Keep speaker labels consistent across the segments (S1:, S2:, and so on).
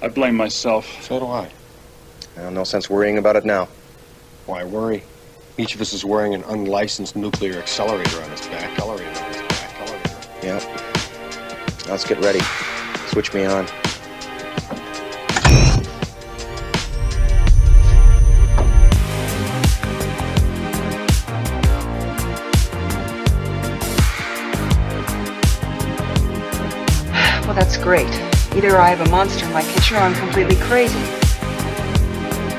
S1: I blame myself.
S2: So do I.
S3: Well, no sense worrying about it now.
S2: Why worry? Each of us is wearing an unlicensed nuclear accelerator on his back.
S3: Yeah. Now let's get ready. Switch me on.
S4: Well, that's great. Either I have a monster in my kitchen or I'm completely crazy.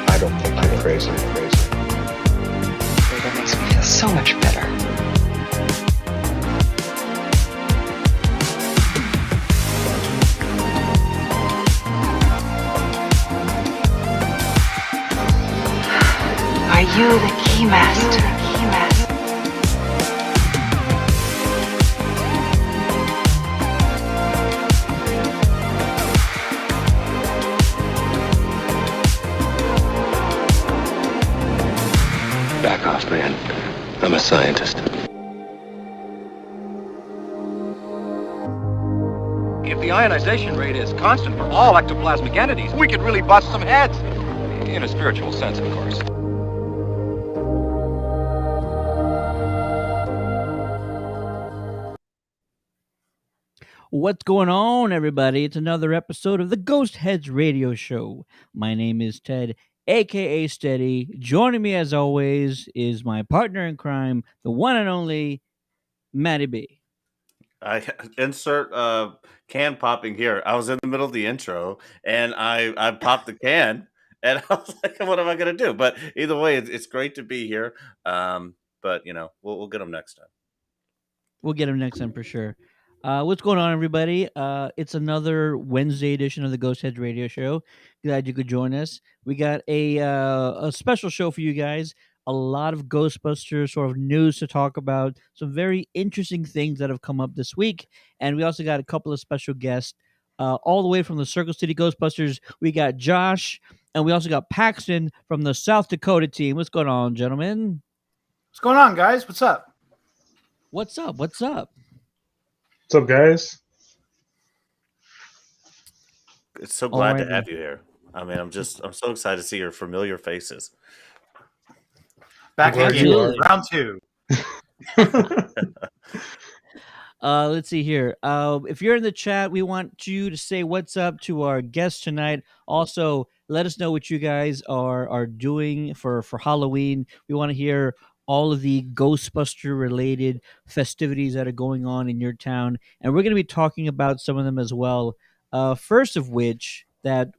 S3: I don't think you're crazy.
S4: That makes me feel so much better. Are you the keymaster?
S2: Back off, man. I'm a scientist.
S5: If the ionization rate is constant for all ectoplasmic entities, we could really bust some heads. In a spiritual sense, of course.
S6: What's going on, everybody? It's another episode of the Ghostheads radio show. My name is Ted, aka Steady. Joining me, as always, is my partner in crime, the one and only Matty B.
S7: I insert can popping here. I was in the middle of the intro and I popped the can and I was like, what am I going to do? But either way, it's great to be here. But you know, we'll get them next time.
S6: We'll get him next time for sure. What's going on, everybody? It's another Wednesday edition of the Ghostheads radio show. Glad you could join us. We got a special show for you guys. A lot of Ghostbusters sort of news to talk about. Some very interesting things that have come up this week, and we also got a couple of special guests. All the way from the Circle City Ghostbusters, we got Josh, and we also got Paxton from the South Dakota team. What's going on, gentlemen?
S8: What's going on, guys? What's up?
S6: What's up? What's up?
S9: What's up, guys?
S7: It's so glad to have you here. I mean, I'm so excited to see your familiar faces.
S8: Back again, round two.
S6: Let's see here. If you're in the chat, we want you to say what's up to our guest tonight. Also, let us know what you guys are doing for Halloween. We want to hear all of the Ghostbuster related festivities that are going on in your town, and we're going to be talking about some of them as well. First of which, that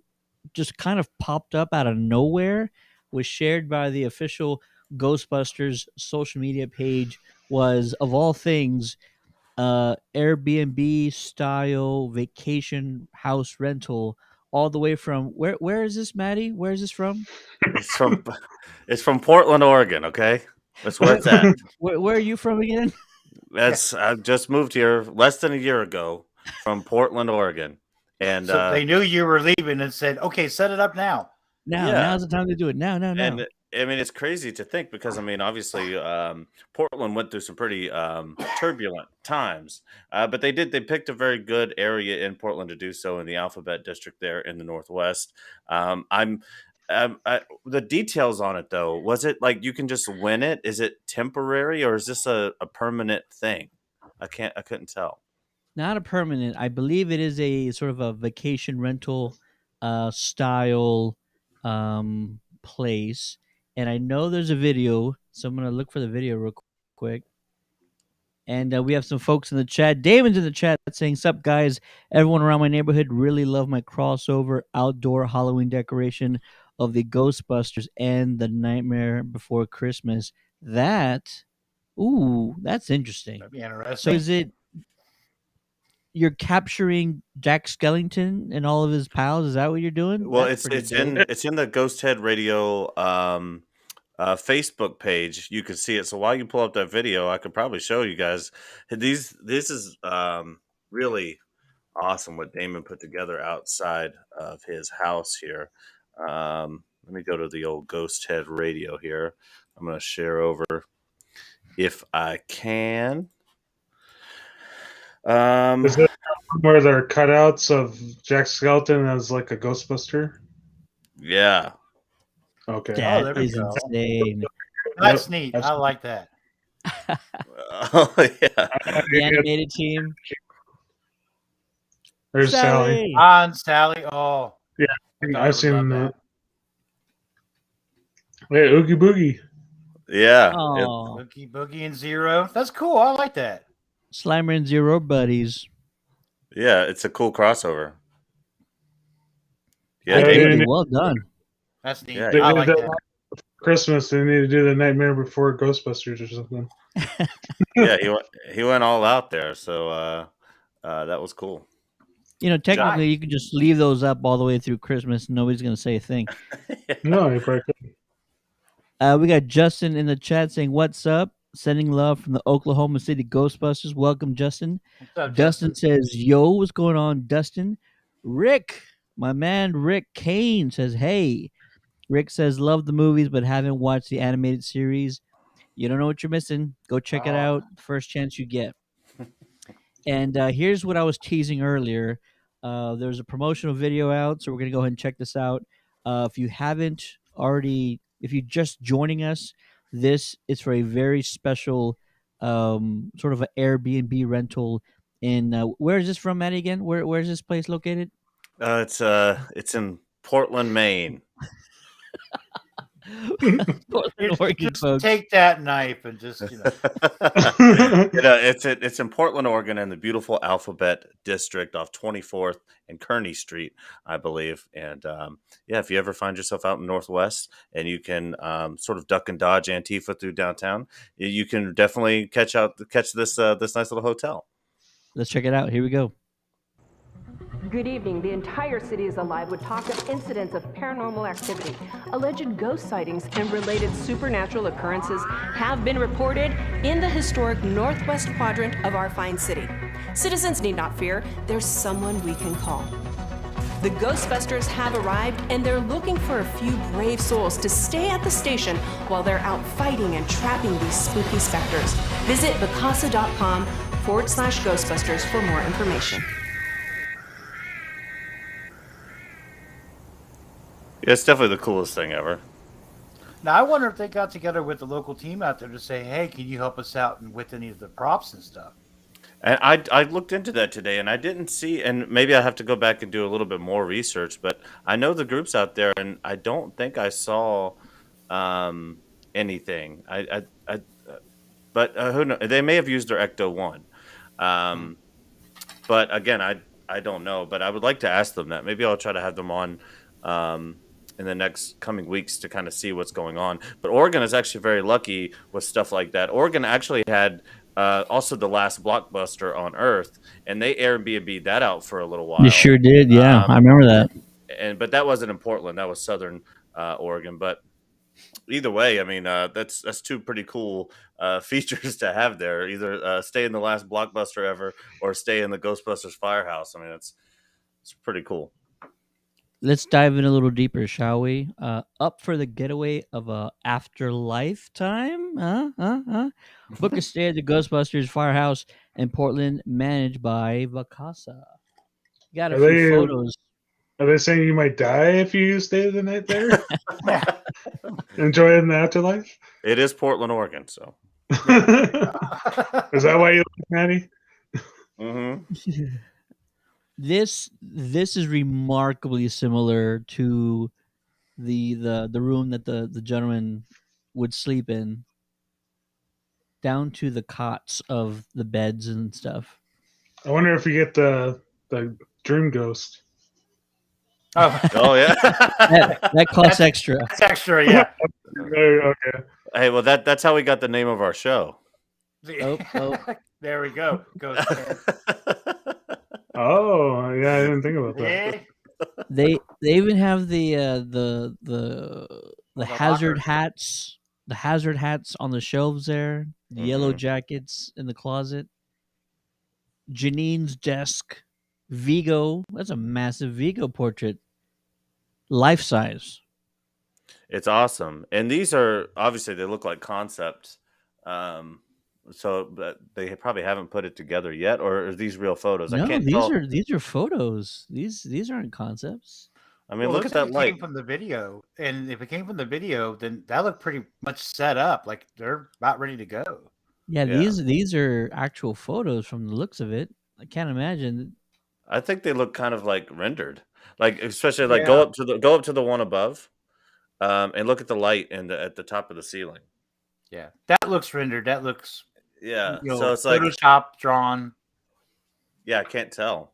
S6: just kind of popped up out of nowhere, was shared by the official Ghostbusters social media page, was, of all things, Airbnb style vacation house rental, all the way from where is this, Maddie? Where is this from?
S7: It's from Portland, Oregon. Okay, that's where it's at.
S6: Where are you from again?
S7: I just moved here less than a year ago from Portland, Oregon, and
S8: so they knew you were leaving and said, "Okay, set it up now."
S6: Now's the time to do it. Now.
S7: And I mean, it's crazy to think because I mean, obviously, Portland went through some pretty turbulent times, but they picked a very good area in Portland to do so in the Alphabet District there in the Northwest. The details on it though, was it like you can just win it? Is it temporary or is this a permanent thing? I couldn't tell.
S6: Not a permanent. I believe it is a sort of a vacation rental style place. And I know there's a video, so I'm going to look for the video real quick. And we have some folks in the chat. Damon's in the chat saying, "Sup, guys? Everyone around my neighborhood really love my crossover outdoor Halloween decoration of the Ghostbusters and the Nightmare Before Christmas." That's interesting.
S8: That'd be interesting.
S6: So is it you're capturing Jack Skellington and all of his pals? Is that what you're doing?
S7: Well, it's in the Ghosthead Radio Facebook page. You can see it. So while you pull up that video, I could probably show you guys. This is really awesome what Damon put together outside of his house here. Let me go to the old Ghosthead Radio here. I'm going to share over if I can.
S9: Is it where there are cutouts of Jack Skeleton as like a Ghostbuster?
S7: yeah.
S9: Okay.
S8: Oh,
S6: That
S8: there we
S6: is
S8: go.
S6: insane.
S8: That's
S9: Yep,
S8: neat.
S9: that's-
S8: I like that.
S7: Oh yeah.
S6: The animated team.
S9: There's Sally.
S6: Sally.
S8: On Sally. Oh,
S9: Yeah,
S8: my daughter
S9: I've
S8: would
S9: seen
S8: love
S9: that. Hey, Oogie Boogie.
S7: Yeah.
S6: Oh,
S8: Boogie Boogie and Zero. That's cool. I like that.
S6: Slimer and Zero buddies.
S7: Yeah, it's a cool crossover. Yeah,
S9: Yeah,
S6: Absolutely
S9: they-
S6: well done.
S8: That's neat.
S7: Yeah,
S9: They
S8: I
S9: did
S8: like
S9: that
S8: that.
S9: Christmas. They need to do the Nightmare Before Ghostbusters or something.
S7: yeah, he went all out there, so that was cool.
S6: You know, technically, you could just leave those up all the way through Christmas, and nobody's going to say a thing.
S9: No, you probably couldn't.
S6: We got Justin in the chat saying, "What's up?" Sending love from the Oklahoma City Ghostbusters. Welcome, Justin.
S8: What's up,
S6: Dustin says, "Yo, what's going on, Dustin?" Rick, my man, Rick Kane says, "Hey." Rick says, "Love the movies, but haven't watched the animated series. You don't know what you're missing. Go check it out. First chance you get." And here's what I was teasing earlier. There's a promotional video out, so we're gonna go ahead and check this out. If you haven't already, if you're just joining us, this is for a very special sort of an Airbnb rental. In where is this from, Maddie? Again, where is this place located?
S7: It's in Portland, Maine.
S6: Portland, Oregon,
S8: Just
S6: folks.
S8: take that knife and just,
S7: It's in Portland, Oregon, in the beautiful Alphabet District off 24th and Kearney Street, I believe. And yeah, if you ever find yourself out in Northwest and you can sort of duck and dodge Antifa through downtown, you can definitely catch this nice little hotel.
S6: Let's check it out. Here we go.
S1: Good evening. The entire city is alive with talk of incidents of paranormal activity. Alleged ghost sightings and related supernatural occurrences have been reported in the historic northwest quadrant of our fine city. Citizens need not fear. There's someone we can call. The Ghostbusters have arrived, and they're looking for a few brave souls to stay at the station while they're out fighting and trapping these spooky specters. Visit vacasa.com/Ghostbusters for more information.
S7: Yeah, it's definitely the coolest thing ever.
S8: Now, I wonder if they got together with the local team out there to say, hey, can you help us out with any of the props and stuff?
S7: And I looked into that today, and I didn't see. And maybe I have to go back and do a little bit more research. But I know the groups out there, and I don't think I saw anything. But who knows? They may have used their Ecto One. But again, I don't know. But I would like to ask them that. Maybe I'll try to have them on in the next coming weeks to kind of see what's going on. But Oregon is actually very lucky with stuff like that. Oregon actually had also the last blockbuster on Earth, and they Airbnb'd that out for a little while.
S6: You sure did, yeah. I remember that.
S7: But that wasn't in Portland. That was Southern Oregon. But either way, I mean, that's two pretty cool features to have there. Either stay in the last blockbuster ever, or stay in the Ghostbusters firehouse. I mean, it's pretty cool.
S6: Let's dive in a little deeper, shall we? Up for the getaway of a afterlife time? Book a stay at the Ghostbusters Firehouse in Portland, managed by Vacasa. Got a few photos.
S9: Are they saying you might die if you stay the night there? Enjoy it in the afterlife?
S7: It is Portland, Oregon, so.
S9: Is that why you like Maddie?
S7: Mm-hmm.
S6: This is remarkably similar to the room that the gentleman would sleep in, down to the cots of the beds and stuff.
S9: I wonder if you get the dream ghost.
S7: Oh yeah,
S6: that costs extra.
S8: That's extra, yeah.
S9: Okay.
S7: Hey, well that's how we got the name of our show.
S6: Oh.
S8: There we go.
S9: Oh yeah, I didn't think about that.
S6: They even have the hazard hats, the hazard hats on the shelves there. The yellow jackets in the closet. Janine's desk. Vigo. That's a massive Vigo portrait. Life size.
S7: It's awesome, and these are obviously they look like concept So but they probably haven't put it together yet, or are these real photos? I
S6: No,
S7: can't tell.
S6: these are photos. These aren't concepts.
S7: I mean,
S8: Well, it
S7: look
S8: looks
S7: at
S8: like
S7: that
S8: it
S7: light.
S8: came from the video, and if it came from the video, then that looked pretty much set up. Like they're about ready to go.
S6: Yeah,
S7: Yeah,
S6: these are actual photos from the looks of it. I can't imagine.
S7: I think they look kind of like rendered, like especially like
S8: Yeah,
S7: go up to the one above, and look at the light at the top of the ceiling.
S8: yeah, that looks rendered. That looks,
S7: Yeah, so it's like,
S8: Photoshop drawn.
S7: yeah, I can't tell.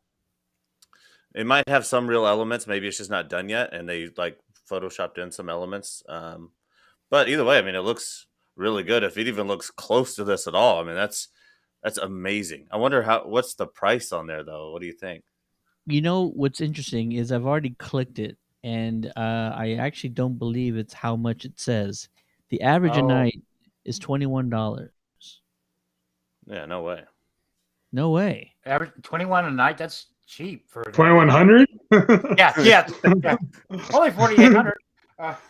S7: It might have some real elements. Maybe it's just not done yet, and they like photoshopped in some elements. But either way, I mean, it looks really good. If it even looks close to this at all, I mean, that's amazing. I wonder what's the price on there though. What do you think?
S6: You know what's interesting is I've already clicked it, and I actually don't believe it's how much it says. The average a
S8: Oh,
S6: night is $21.
S7: Yeah, no way.
S6: No way.
S8: average 21 a night. That's cheap for a night.
S9: 2100.
S8: Yeah, yeah, yeah. Only 4,800.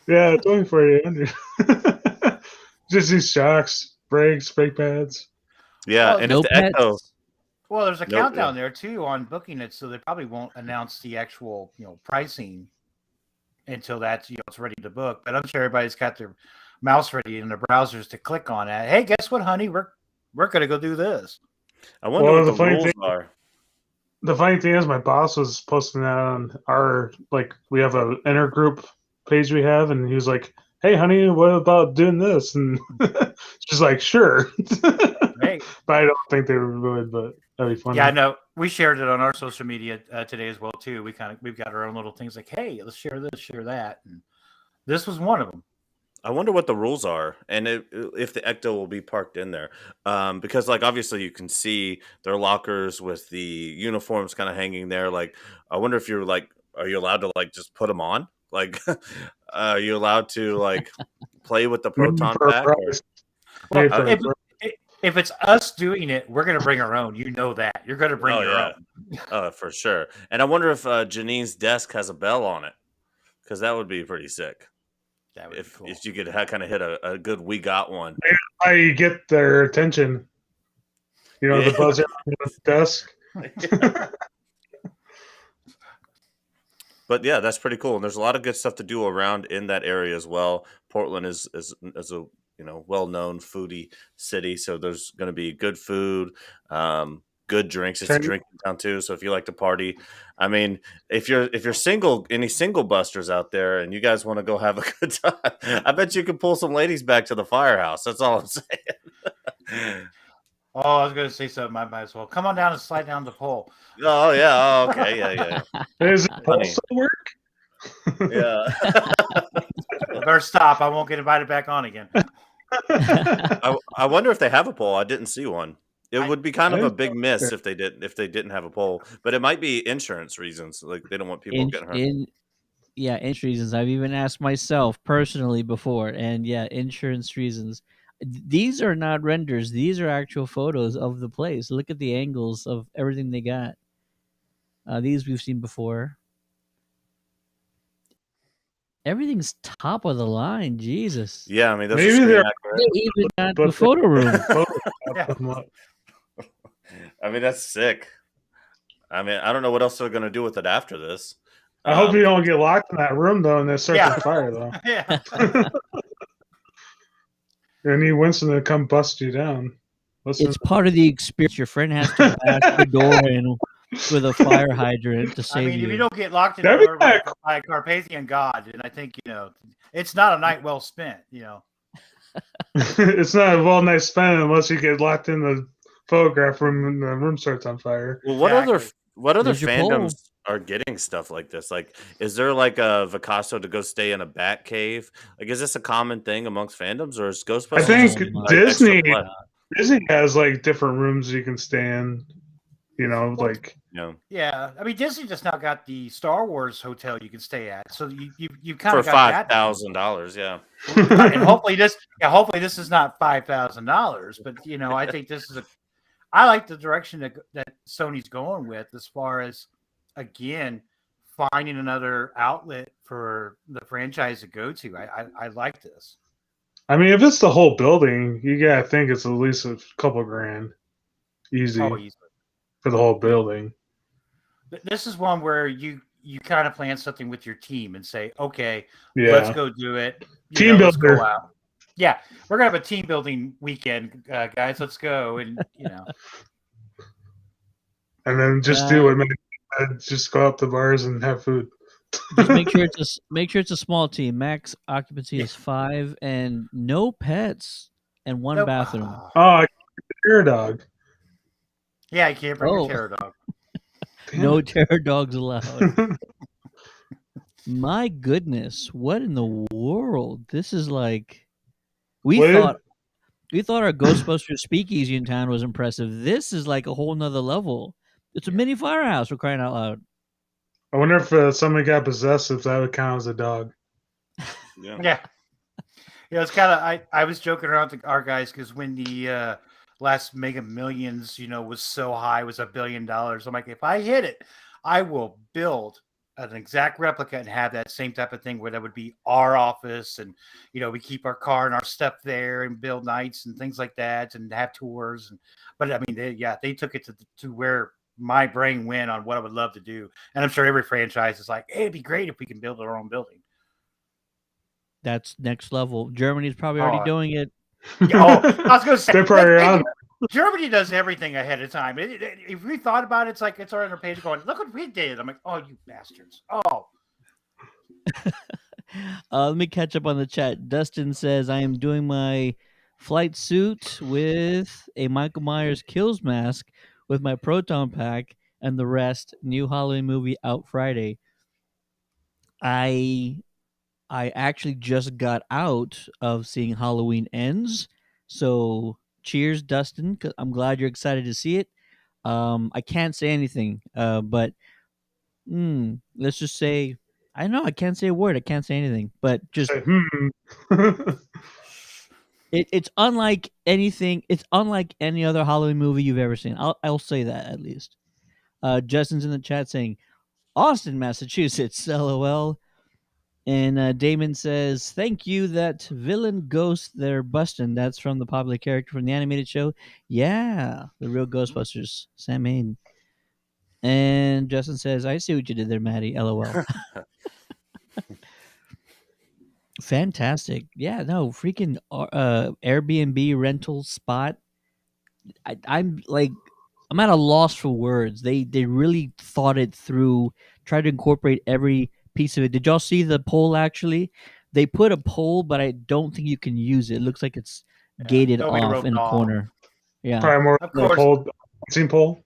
S9: Yeah, it's only 4800. Just these shocks, brakes, brake pads.
S7: Yeah,
S8: Well,
S7: and
S6: No
S7: if the Echo,
S6: pets.
S8: well, there's a
S7: no,
S8: countdown there too on booking it, so they probably won't announce the actual, pricing until that's it's ready to book. But I'm sure everybody's got their mouse ready in their browsers to click on it. Hey, guess what, honey? We're gonna go do this.
S7: I wonder
S9: Well,
S7: what
S9: the
S7: the
S9: funny
S7: rules
S9: thing,
S7: are.
S9: the funny thing is, my boss was posting that on our we have a intergroup page we have, and he was like, "Hey, honey, what about doing this?" And she's like, "Sure,"
S8: Hey,
S9: but I don't think they would. But that'd be funny.
S8: yeah, I know. We shared it on our social media today as well too. We've got our own little things like, hey, let's share this, share that, and this was one of them.
S7: I wonder what the rules are, and if the Ecto will be parked in there, because like obviously you can see their lockers with the uniforms kind of hanging there. Like, I wonder if you're like, are you allowed to like just put them on? Like, are you allowed to like play with the
S9: Maybe
S7: proton
S9: for a
S7: pack? Or,
S9: price.
S8: Well,
S9: Maybe for a price.
S8: if it's us doing it, we're gonna bring our own. You know that you're gonna bring
S7: oh
S8: your
S7: yeah,
S8: own.
S7: for sure. And I wonder if Janine's desk has a bell on it, because that would be pretty sick.
S8: That would be cool.
S7: If you could kind of hit a good "we got one."
S9: How you get their attention?
S7: Yeah.
S9: The buzzer on the desk.
S7: But yeah, that's pretty cool. And there's a lot of good stuff to do around in that area as well. Portland is a well known foodie city, so there's going to be good food, good drinks. It's a drinking town too, so if you like to party, I mean, if you're single, any single busters out there, and you guys want to go have a good time, I bet you can pull some ladies back to the firehouse. That's all I'm saying.
S8: Oh, I was gonna say something. I might as well come on down and slide down the pole.
S7: Oh yeah, oh, okay, yeah.
S9: Is it
S7: Funny.
S9: still work?
S7: Yeah.
S8: I better stop. I won't get invited back on again.
S7: I wonder if they have a poll. I didn't see one. It would be kind of
S9: I
S7: a big miss if they didn't have a poll, but it might be insurance reasons. Like they don't want people getting hurt.
S6: Insurance reasons. I've even asked myself personally before, and yeah, insurance reasons. These are not renders. These are actual photos of the place. Look at the angles of everything they got. These we've seen before. Everything's top of the line. Jesus.
S7: Yeah, I mean, those
S9: Maybe
S7: are screen
S9: they're-
S7: accurate.
S6: They even got
S9: But
S6: the photo room.
S8: Yeah.
S7: I mean, that's sick. I mean, I don't know what else they're gonna do with it after this.
S9: I hope you don't get locked in that room though, and they start
S8: Yeah.
S9: on fire though.
S8: Yeah.
S9: You need Winston to come bust you down. Listen,
S6: It's part of the experience. Your friend has to blast the door in with a fire hydrant to
S8: I
S6: save
S8: mean, if you
S6: you.
S8: don't get locked in the
S9: That'd be
S8: door by a Carpathian god, then I think it's not a night well spent.
S9: it's not a well night spent unless you get locked in the photograph room and the room starts on fire.
S7: Well, what other
S6: There's your poll.
S7: fandoms are getting stuff like this? Like, is there like a Vicasso to go stay in a bat cave? Like, is this a common thing amongst fandoms, or is Ghostbusters?
S9: I think
S6: Oh my
S9: Disney
S7: extra play?
S9: Disney has like different rooms you can stay in. Like
S7: Yeah,
S8: Yeah, I mean Disney just now got the Star Wars hotel you can stay at, so you kind
S7: for
S8: of got
S7: $5,000. Yeah,
S8: that. And hopefully this is not $5,000, but I think this is I like the direction that Sony's going with as far as again finding another outlet for the franchise to go to. I like this.
S9: I mean, if it's the whole building, you gotta think it's at least a couple grand, easy
S8: Oh, easily.
S9: for the whole building.
S8: This is one where you kind of plan something with your team and say, okay,
S9: Yeah.
S8: let's go do it.
S9: Team
S8: let's go
S9: builder.
S8: out. Yeah, we're gonna have a team building weekend, guys. Let's go, and
S9: And then just do it, man. Just go out to bars and have food.
S6: Just make sure it's a small team. Max occupancy is 5 and no pets and 1 bathroom.
S9: Oh, terror dog.
S8: Yeah, I can't bring a terror dog.
S6: No terror dogs allowed. My goodness, what in the world? This is like we thought our Ghostbusters speakeasy in town was impressive. This is like a whole nother level. It's a mini firehouse, for crying out loud.
S9: I wonder if somebody got possessed, if that would count as a dog.
S8: Yeah. It's kind of. I was joking around with our guys because when the last Mega Millions, was so high, was $1 billion. I'm like, if I hit it, I will build an exact replica and have that same type of thing where that would be our office, and we keep our car and our stuff there, and build nights and things like that, and have tours. But I mean, they took it to where my brain went on what I would love to do, and I'm sure every franchise is like, hey, it'd be great if we can build our own building.
S6: That's next level. Germany's probably already doing it.
S8: I was going to say,
S9: they're probably on.
S8: Germany does everything ahead of time. If we thought about it, it's like it's on our page going, look what we did. I'm like, oh, you bastards. Oh.
S6: Let me catch up on the chat. Dustin says, I am doing my flight suit with a Michael Myers Kills mask with my proton pack and the rest. New Halloween movie out Friday. I actually just got out of seeing Halloween Ends. So cheers, Dustin. I'm glad you're excited to see it. I can't say anything, but let's just say, I know I can't say a word. I can't say anything, but just it's unlike anything. It's unlike any other Halloween movie you've ever seen. I'll say that at least. Justin's in the chat saying, Austin, Massachusetts, LOL. And Damon says, thank you, that villain ghost they're busting. That's from the popular character from the animated show. Yeah, the real Ghostbusters, Sam Hain. And Justin says, I see what you did there, Maddie. LOL. Fantastic. Yeah, no, freaking Airbnb rental spot. I'm at a loss for words. They really thought it through, tried to incorporate every piece of it. Did y'all see the poll? Actually, they put a poll, but I don't think you can use it. It looks like it's gated off in a corner. Yeah,
S9: probably more of a pole, dancing pole.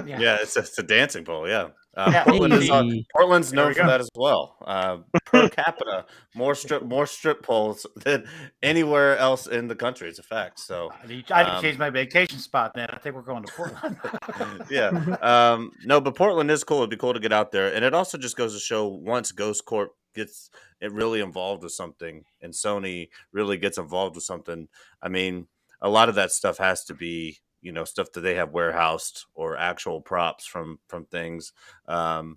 S7: Yeah, it's a dancing pole. Yeah,
S8: Yeah.
S7: Portland's known for that as well. Per capita, more strip poles than anywhere else in the country. It's a fact. So
S8: I need to change my vacation spot. Then I think we're going to Portland.
S7: Yeah, no, but Portland is cool. It'd be cool to get out there, and it also just goes to show once Ghost Corp gets it really involved with something, and Sony really gets involved with something. I mean, a lot of that stuff has to be, stuff that they have warehoused or actual props from things, to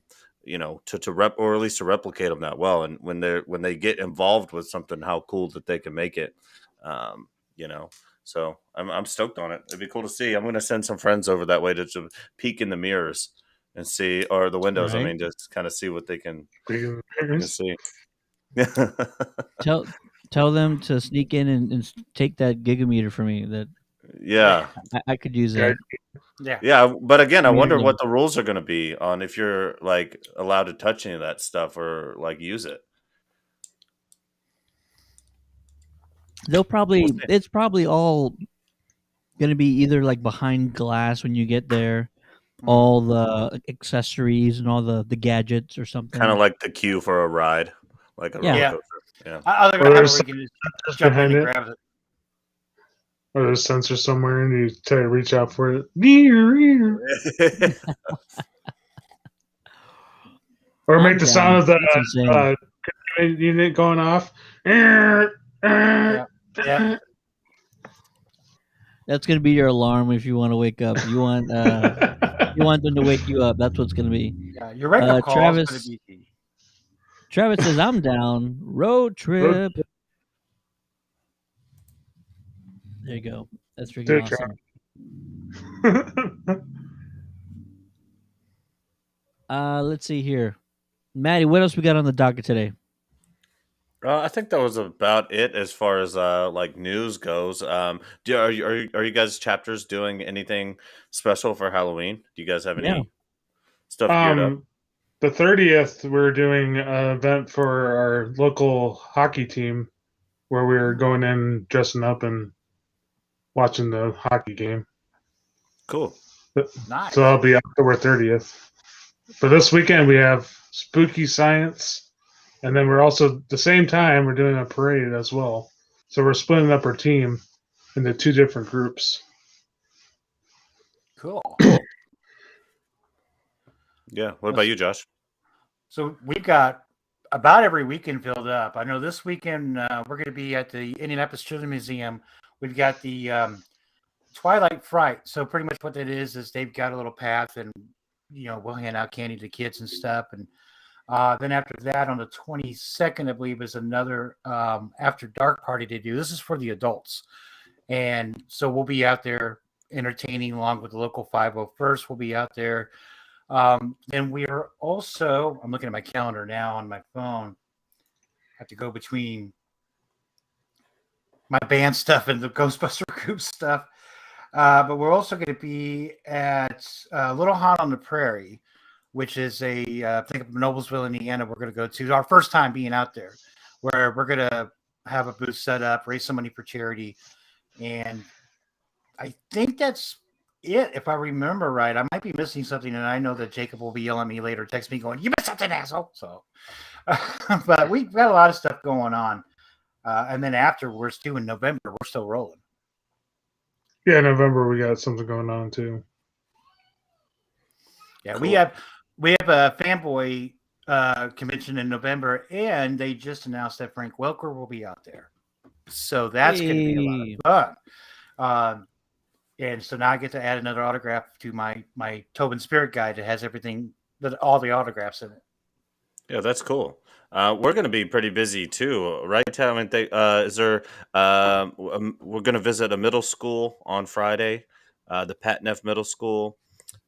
S7: rep, or at least to replicate them that well. And when they get involved with something, how cool that they can make it, So I'm stoked on it. It'd be cool to see. I'm going to send some friends over that way to peek in the mirrors and see, or the windows. Right. I mean, just kind of see what they can see.
S6: Tell them to sneak in and take that gigameter for me. That I could use that.
S7: Yeah, but again, I wonder what the rules are going to be on if you're allowed to touch any of that stuff or use it.
S6: It's probably all going to be either behind glass when you get there, all the accessories and all the gadgets or something.
S7: Kind of like the queue for a ride, like a roller coaster. Yeah.
S8: Or there's
S9: a sensor somewhere and you try to reach out for it. Or make the sound of the unit going off.
S8: Yeah.
S6: That's gonna be your alarm if you want to wake up. You want them to wake you up. That's what's gonna be.
S8: Yeah, your wake-up call is gonna be.
S6: Travis says, I'm down. Road trip. There you go. That's freaking
S9: Good
S6: awesome. Let's see here. Maddie, what else we got on the docket today?
S7: I think that was about it as far as like news goes. Are you guys chapters doing anything special for Halloween? Do you guys have
S6: Yeah.
S7: any stuff geared up?
S9: The 30th, we're doing an event for our local hockey team where we're going in, dressing up, and watching the hockey game.
S7: Cool.
S8: Nice.
S9: So that'll be October 30th. For this weekend, we have Spooky Science, and then we're also, at the same time, we're doing a parade as well. So we're splitting up our team into 2 different groups.
S8: Cool.
S7: Yeah. What about you, Josh?
S8: So we've got about every weekend filled up. I know this weekend we're going to be at the Indianapolis Children's Museum. We've got the Twilight Fright. So pretty much what that is they've got a little path, and we'll hand out candy to kids and stuff. And then after that, on the 22nd, I believe, is another after dark party to do. This is for the adults, and so we'll be out there entertaining along with the local 501st. We'll be out there. Then we are also, I'm looking at my calendar now on my phone. I have to go between my band stuff and the Ghostbuster group stuff. But we're also going to be at Little Haunt on the Prairie, which is I think of Noblesville, Indiana. We're going to go to our first time being out there, where we're going to have a booth set up, raise some money for charity. And I think that's it, if I remember right. I might be missing something, and I know that Jacob will be yelling at me later, text me going, "You missed something, asshole." So, but we've got a lot of stuff going on. And then afterwards, too, in November, we're still rolling.
S9: Yeah, November we got something going on too.
S8: Yeah,
S7: Cool.
S8: we have a fanboy convention in November, and they just announced that Frank Welker will be out there. So that's going to be a lot of fun. And so now I get to add another autograph to my Tobin Spirit Guide that has everything, all the autographs in it.
S7: Yeah, that's cool. We're going to be pretty busy too, right, Tam? Is there? We're going to visit a middle school on Friday, the Pat Neff Middle School,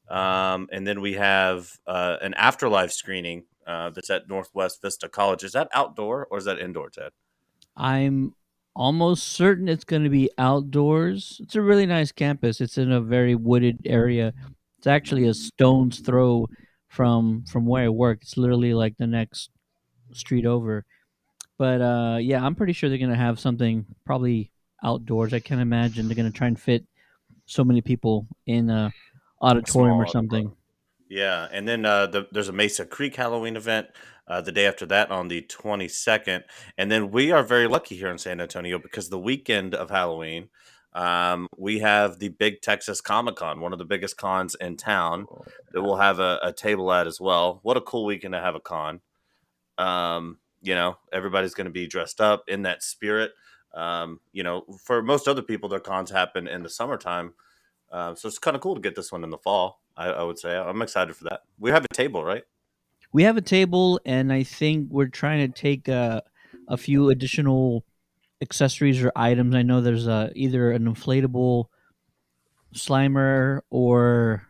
S7: and then we have an afterlife screening that's at Northwest Vista College. Is that outdoor or is that indoor, Ted?
S6: I'm almost certain it's going to be outdoors. It's a really nice campus. It's in a very wooded area. It's actually a stone's throw from where I work. It's literally like the next street over. But yeah, I'm pretty sure they're going to have something probably outdoors. I can't imagine they're going to try and fit so many people in a auditorium or
S7: small
S6: something.
S7: Yeah, and then there's a Mesa Creek Halloween event the day after that on the 22nd. And then we are very lucky here in San Antonio because the weekend of Halloween, we have the Big Texas Comic Con, one of the biggest cons in town, that we'll have a table at as well. What a cool weekend to have a con. Everybody's going to be dressed up in that spirit. For most other people, their cons happen in the summertime. So it's kind of cool to get this one in the fall. I would say I'm excited for that. We have a table, right?
S6: We have a table, and I think we're trying to take a few additional accessories or items. I know there's either an inflatable Slimer or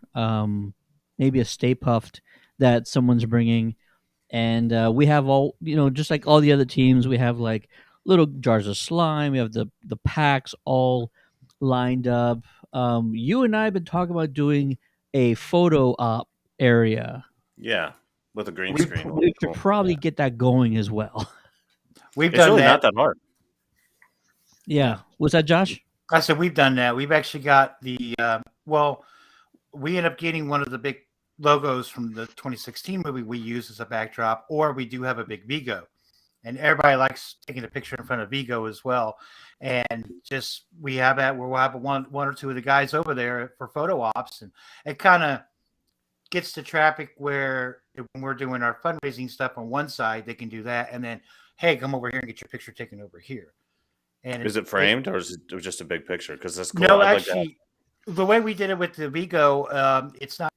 S6: maybe a Stay Puffed that someone's bringing. And we have all, just like all the other teams, we have like little jars of slime. We have the packs all lined up. You and I have been talking about doing a photo op area.
S7: Yeah, with a green screen.
S6: We should probably get that going as well.
S8: We've
S7: It's
S8: done
S7: really
S8: that.
S7: not that hard.
S6: Yeah. Was that Josh?
S8: I said we've done that. We've actually got the we end up getting one of the big logos from the 2016 movie we use as a backdrop, or we do have a big Vigo, and everybody likes taking a picture in front of Vigo as well. And just we'll have one or two of the guys over there for photo ops, and it kind of gets the traffic where when we're doing our fundraising stuff on one side, they can do that, and then hey, come over here and get your picture taken over here. And
S7: is it framed or is it just a big picture? Because that's cool.
S8: No,
S7: I'd
S8: actually, the way we did it with the Vigo, it's not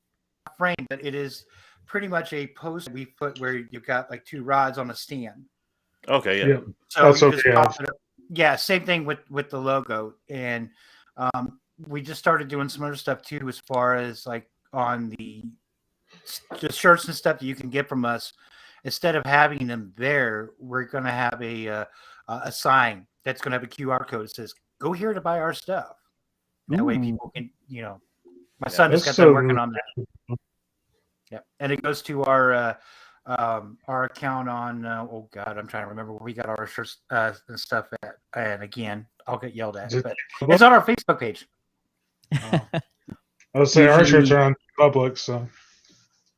S8: framed, but it is pretty much a post we put where you've got like two rods on a stand.
S7: Okay, yeah.
S8: So
S9: That's
S8: you just
S9: okay.
S8: pop it up. Yeah, same thing with the logo, and we just started doing some other stuff too, as far as like on the shirts and stuff that you can get from us. Instead of having them there, we're going to have a sign that's going to have a QR code that says "Go here to buy our stuff." That way, people can, my son just got done working on that. Yeah, and it goes to our account on. Oh God, I'm trying to remember where we got our shirts and stuff at. And again, I'll get yelled at, but it's on our Facebook page.
S9: I would say our shirts are on public, so.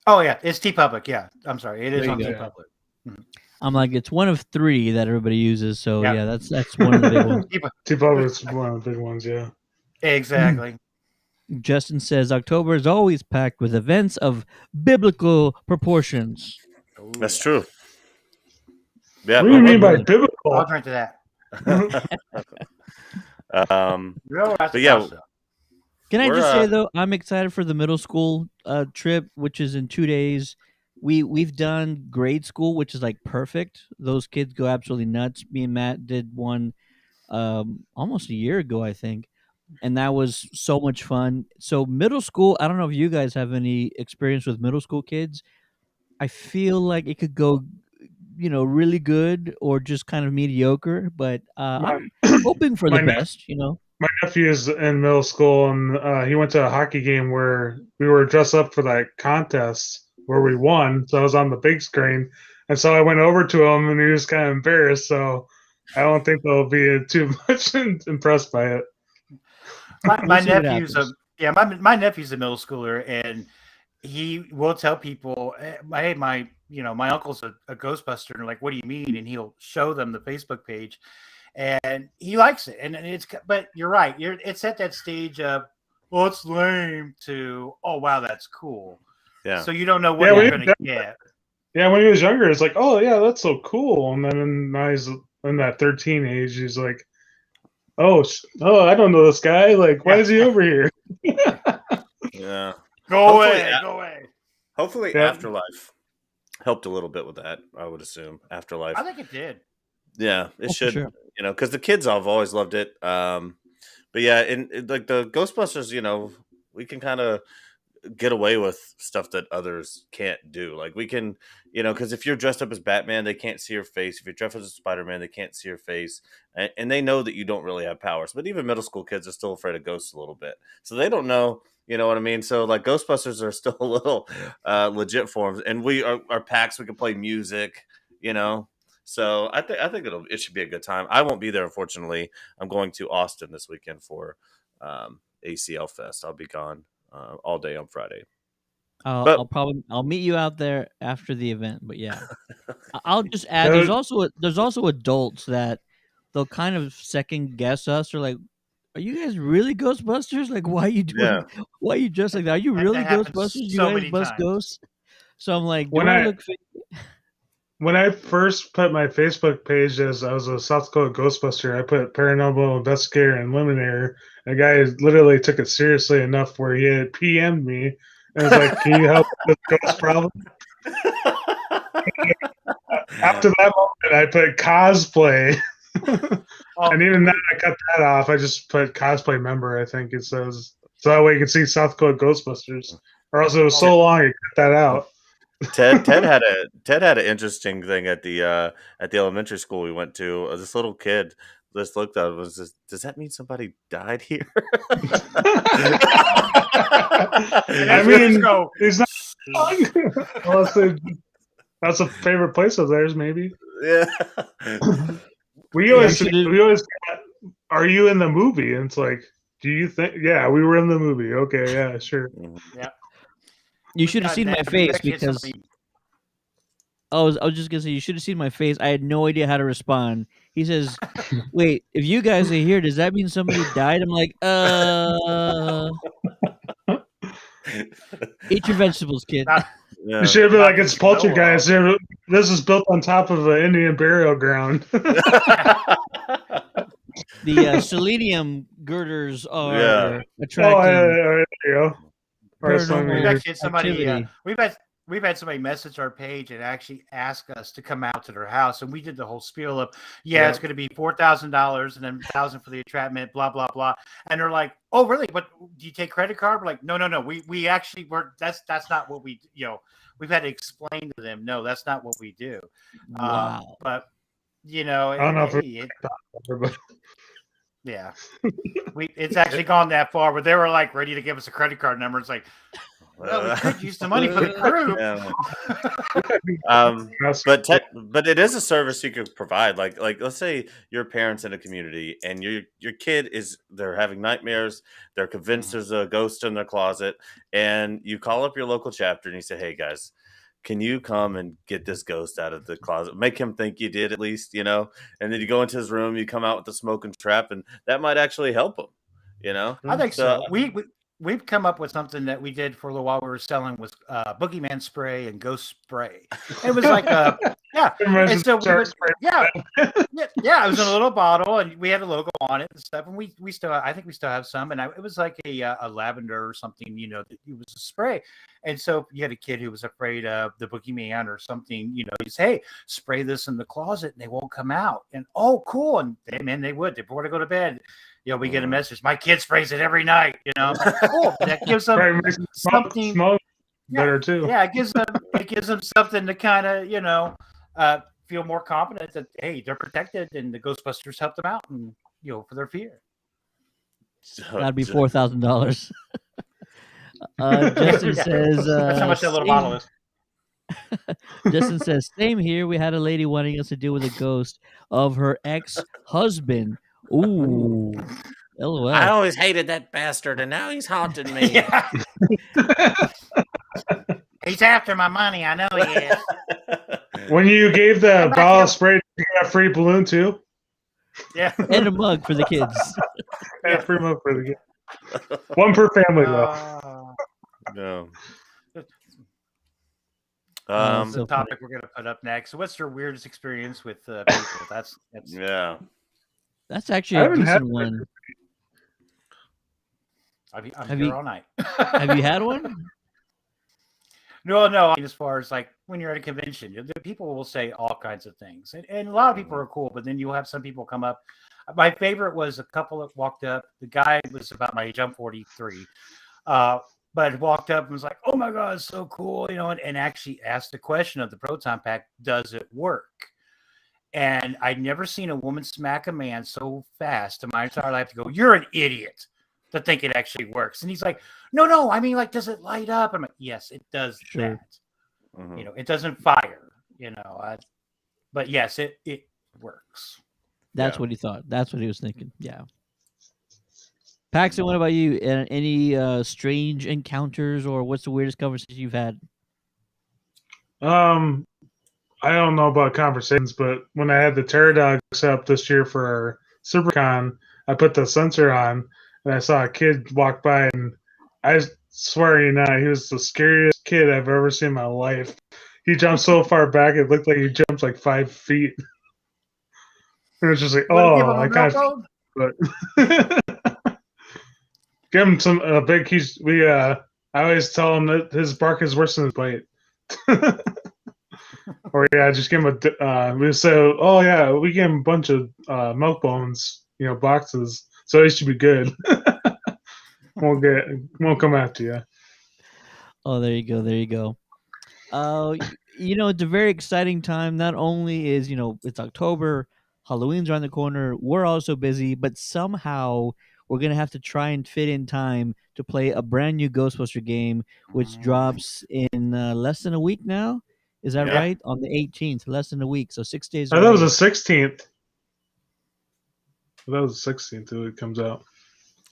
S8: Oh yeah, it's TeePublic. Yeah, I'm sorry, it is on TeePublic. Mm-hmm.
S6: I'm like, it's one of 3 that everybody uses, so yeah, that's one of the big ones.
S9: TeePublic's one of the big ones, yeah.
S8: Exactly.
S6: Justin says October is always packed with events of biblical proportions.
S8: Ooh,
S7: That's true. Yeah,
S9: what do you mean by biblical?
S8: I'll drink to that.
S7: But yeah.
S6: Can I just say though, I'm excited for the middle school trip, which is in 2 days. We've done grade school, which is like perfect. Those kids go absolutely nuts. Me and Matt did one almost a year ago, I think, and that was so much fun. So middle school, I don't know if you guys have any experience with middle school kids. I feel like it could go, really good or just kind of mediocre. But I'm hoping for the best.
S9: My nephew is in middle school, and he went to a hockey game where we were dressed up for that contest where we won. So I was on the big screen, and so I went over to him, and he was kind of embarrassed. So I don't think they'll be too much impressed by it.
S8: My nephew's my nephew's a middle schooler, and he will tell people, "Hey, my uncle's a Ghostbuster," and they're like, "What do you mean?" And he'll show them the Facebook page. And he likes it, and but you're right. It's at that stage of, well, it's lame to, oh wow, that's cool.
S7: Yeah.
S8: So you don't know what you're going to get.
S9: Yeah, when he was younger, it's like, oh yeah, that's so cool. And then now he's in that 13 age. He's like, oh, I don't know this guy. Like, why is he over here?
S7: Yeah.
S8: Go away.
S7: Hopefully, Afterlife helped a little bit with that. I would assume Afterlife.
S8: I think it did.
S7: Yeah, it should.
S6: Sure.
S7: Because the kids have always loved it. But yeah, in like the Ghostbusters, we can kind of get away with stuff that others can't do. Like we can, because if you're dressed up as Batman, they can't see your face. If you're dressed as Spider-Man, they can't see your face, and they know that you don't really have powers. But even middle school kids are still afraid of ghosts a little bit, so they don't know. You know what I mean? So like Ghostbusters are still a little legit forms, and our packs. We can play music. So I think it should be a good time. I won't be there, unfortunately. I'm going to Austin this weekend for ACL Fest. I'll be gone all day on Friday.
S6: I'll meet you out there after the event. But yeah, I'll just add. There's also adults that they'll kind of second guess us. Or like, are you guys really Ghostbusters? Like, why are you doing? Yeah. Why are you dressed like that? Are you really Ghostbusters? You guys bust ghosts? So I'm like,
S9: when I first put my Facebook page as I was a South Dakota Ghostbuster, I put paranormal investigator and eliminator. A guy literally took it seriously enough where he had PM'd me and was like, "Can you help with this ghost problem?" After that moment, I put cosplay, and even then, I cut that off. I just put cosplay member. I think it says so that way you can see South Dakota Ghostbusters. Or else it was so long, I cut that out.
S7: Ted had an interesting thing at the elementary school we went to. This little kid just looked at it and was just, does that mean somebody died here?
S9: I mean, it's not unless that's a favorite place of theirs, maybe.
S7: Yeah.
S9: we always are you in the movie? And it's like, do you think? Yeah, we were in the movie. Okay, yeah, sure.
S8: Yeah.
S6: You should have seen my face because I was just gonna say you should have seen my face. I had no idea how to respond. He says, "Wait, if you guys are here, does that mean somebody died?" I'm like, eat your vegetables, kid."
S9: You should be like, it's poltergeist. This is built on top of an Indian burial ground.
S6: The selenium girders are attractive.
S9: Oh, there you go.
S8: We've actually had somebody. We've we've had somebody message our page and actually ask us to come out to their house, and we did the whole spiel of, it's going to be $4,000 and then $1,000 for the entrapment, blah blah blah, and they're like, oh really? But do you take credit card? We're like, no, we actually were. That's not what we we've had to explain to them. No, that's not what we do.
S6: Wow.
S8: But
S9: I don't know if
S8: yeah, it's actually gone that far where they were like ready to give us a credit card number. It's like, well, we could use the money for the group.
S7: But it is a service you could provide. Like let's say your parents in a community and your kid they're having nightmares. They're convinced there's a ghost in their closet, and you call up your local chapter and you say, "Hey guys, can you come and get this ghost out of the closet? Make him think you did at least, And then you go into his room, you come out with the smoking trap, and that might actually help him,
S8: I think so. We've come up with something that we did for a little while. We were selling was boogeyman spray and ghost spray. It was like and so it was in a little bottle, and we had a logo on it and stuff. And we still, I think we still have some. And it was like a lavender or something, that it was a spray. And so you had a kid who was afraid of the boogeyman or something, he's, hey, spray this in the closet and they won't come out. And oh, cool. And they would before they go to bed. We get a message. My kid sprays it every night. Cool. That gives them something.
S9: Better too.
S8: Yeah, it gives them something to kind of feel more confident that hey, they're protected and the Ghostbusters helped them out and for their fear.
S6: That'd be $4,000. Justin says
S8: that's how much that little bottle is.
S6: Justin says, same here. We had a lady wanting us to deal with a ghost of her ex-husband. Ooh. LOL.
S7: I always hated that bastard, and now he's haunting me.
S8: He's after my money. I know he is.
S9: When you gave the bottle of spray, you got a free balloon too?
S6: Yeah. And a mug for the kids.
S9: And a free mug for the kids. One per family, though.
S7: No.
S8: The topic we're going to put up next. So what's your weirdest experience with people? That's
S7: yeah.
S6: That's actually a decent one.
S8: I'm here all night.
S6: Have you had one?
S8: No. I mean, as far as like when you're at a convention, the people will say all kinds of things, and a lot of people are cool. But then you'll have some people come up. My favorite was a couple that walked up. The guy was about my age. I'm 43. But walked up and was like, "Oh my god, it's so cool," and actually asked the question of the proton pack, "Does it work?" And I'd never seen a woman smack a man so fast in my entire life to go, "You're an idiot to think it actually works." And he's like, No, I mean, like, does it light up? I'm like, yes, it does that. Mm-hmm. It doesn't fire, but yes, it works.
S6: That's what he thought. That's what he was thinking. Yeah. Paxton, what about you? Any strange encounters, or what's the weirdest conversation you've had?
S9: I don't know about conversations, but when I had the Terror Dogs up this year for our SuperCon, I put the sensor on, and I saw a kid walk by, and I swear you not, he was the scariest kid I've ever seen in my life. He jumped so far back, it looked like he jumped like 5 feet. It was just like, I kind of. But give him some big. I always tell him that his bark is worse than his bite. Or just give him we say, we gave him a bunch of milk bones, boxes, so he should be good. Won't come after you.
S6: Oh, there you go. It's a very exciting time. Not only is it's October, Halloween's around the corner. We're also busy, but somehow we're gonna have to try and fit in time to play a brand new Ghostbuster game, which drops in less than a week now. Is that right? On the 18th, less than a week, so 6 days.
S9: That was the 16th. That was the 16th till it comes out.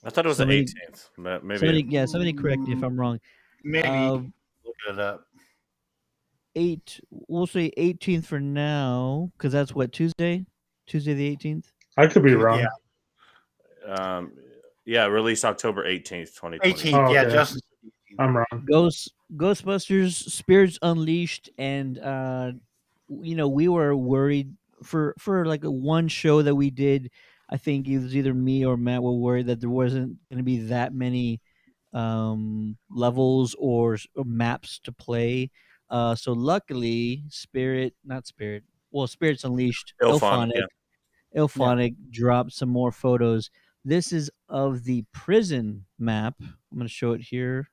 S7: I thought it was the 18th. Maybe.
S6: Somebody correct me if I'm wrong.
S8: Maybe look it up.
S6: We'll say 18th for now, because that's what, Tuesday the 18th.
S9: I could be wrong.
S7: Released October 18th, 2020.
S8: 18th, okay. Yeah, Justin.
S9: I'm wrong.
S6: Ghostbusters Spirits Unleashed, and we were worried for like one show that we did. I think it was either me or Matt were worried that there wasn't going to be that many levels or maps to play. So luckily, Spirits Unleashed,
S7: Ilphonic, yeah.
S6: Ilphonic dropped some more photos. This is of the prison map. I'm going to show it here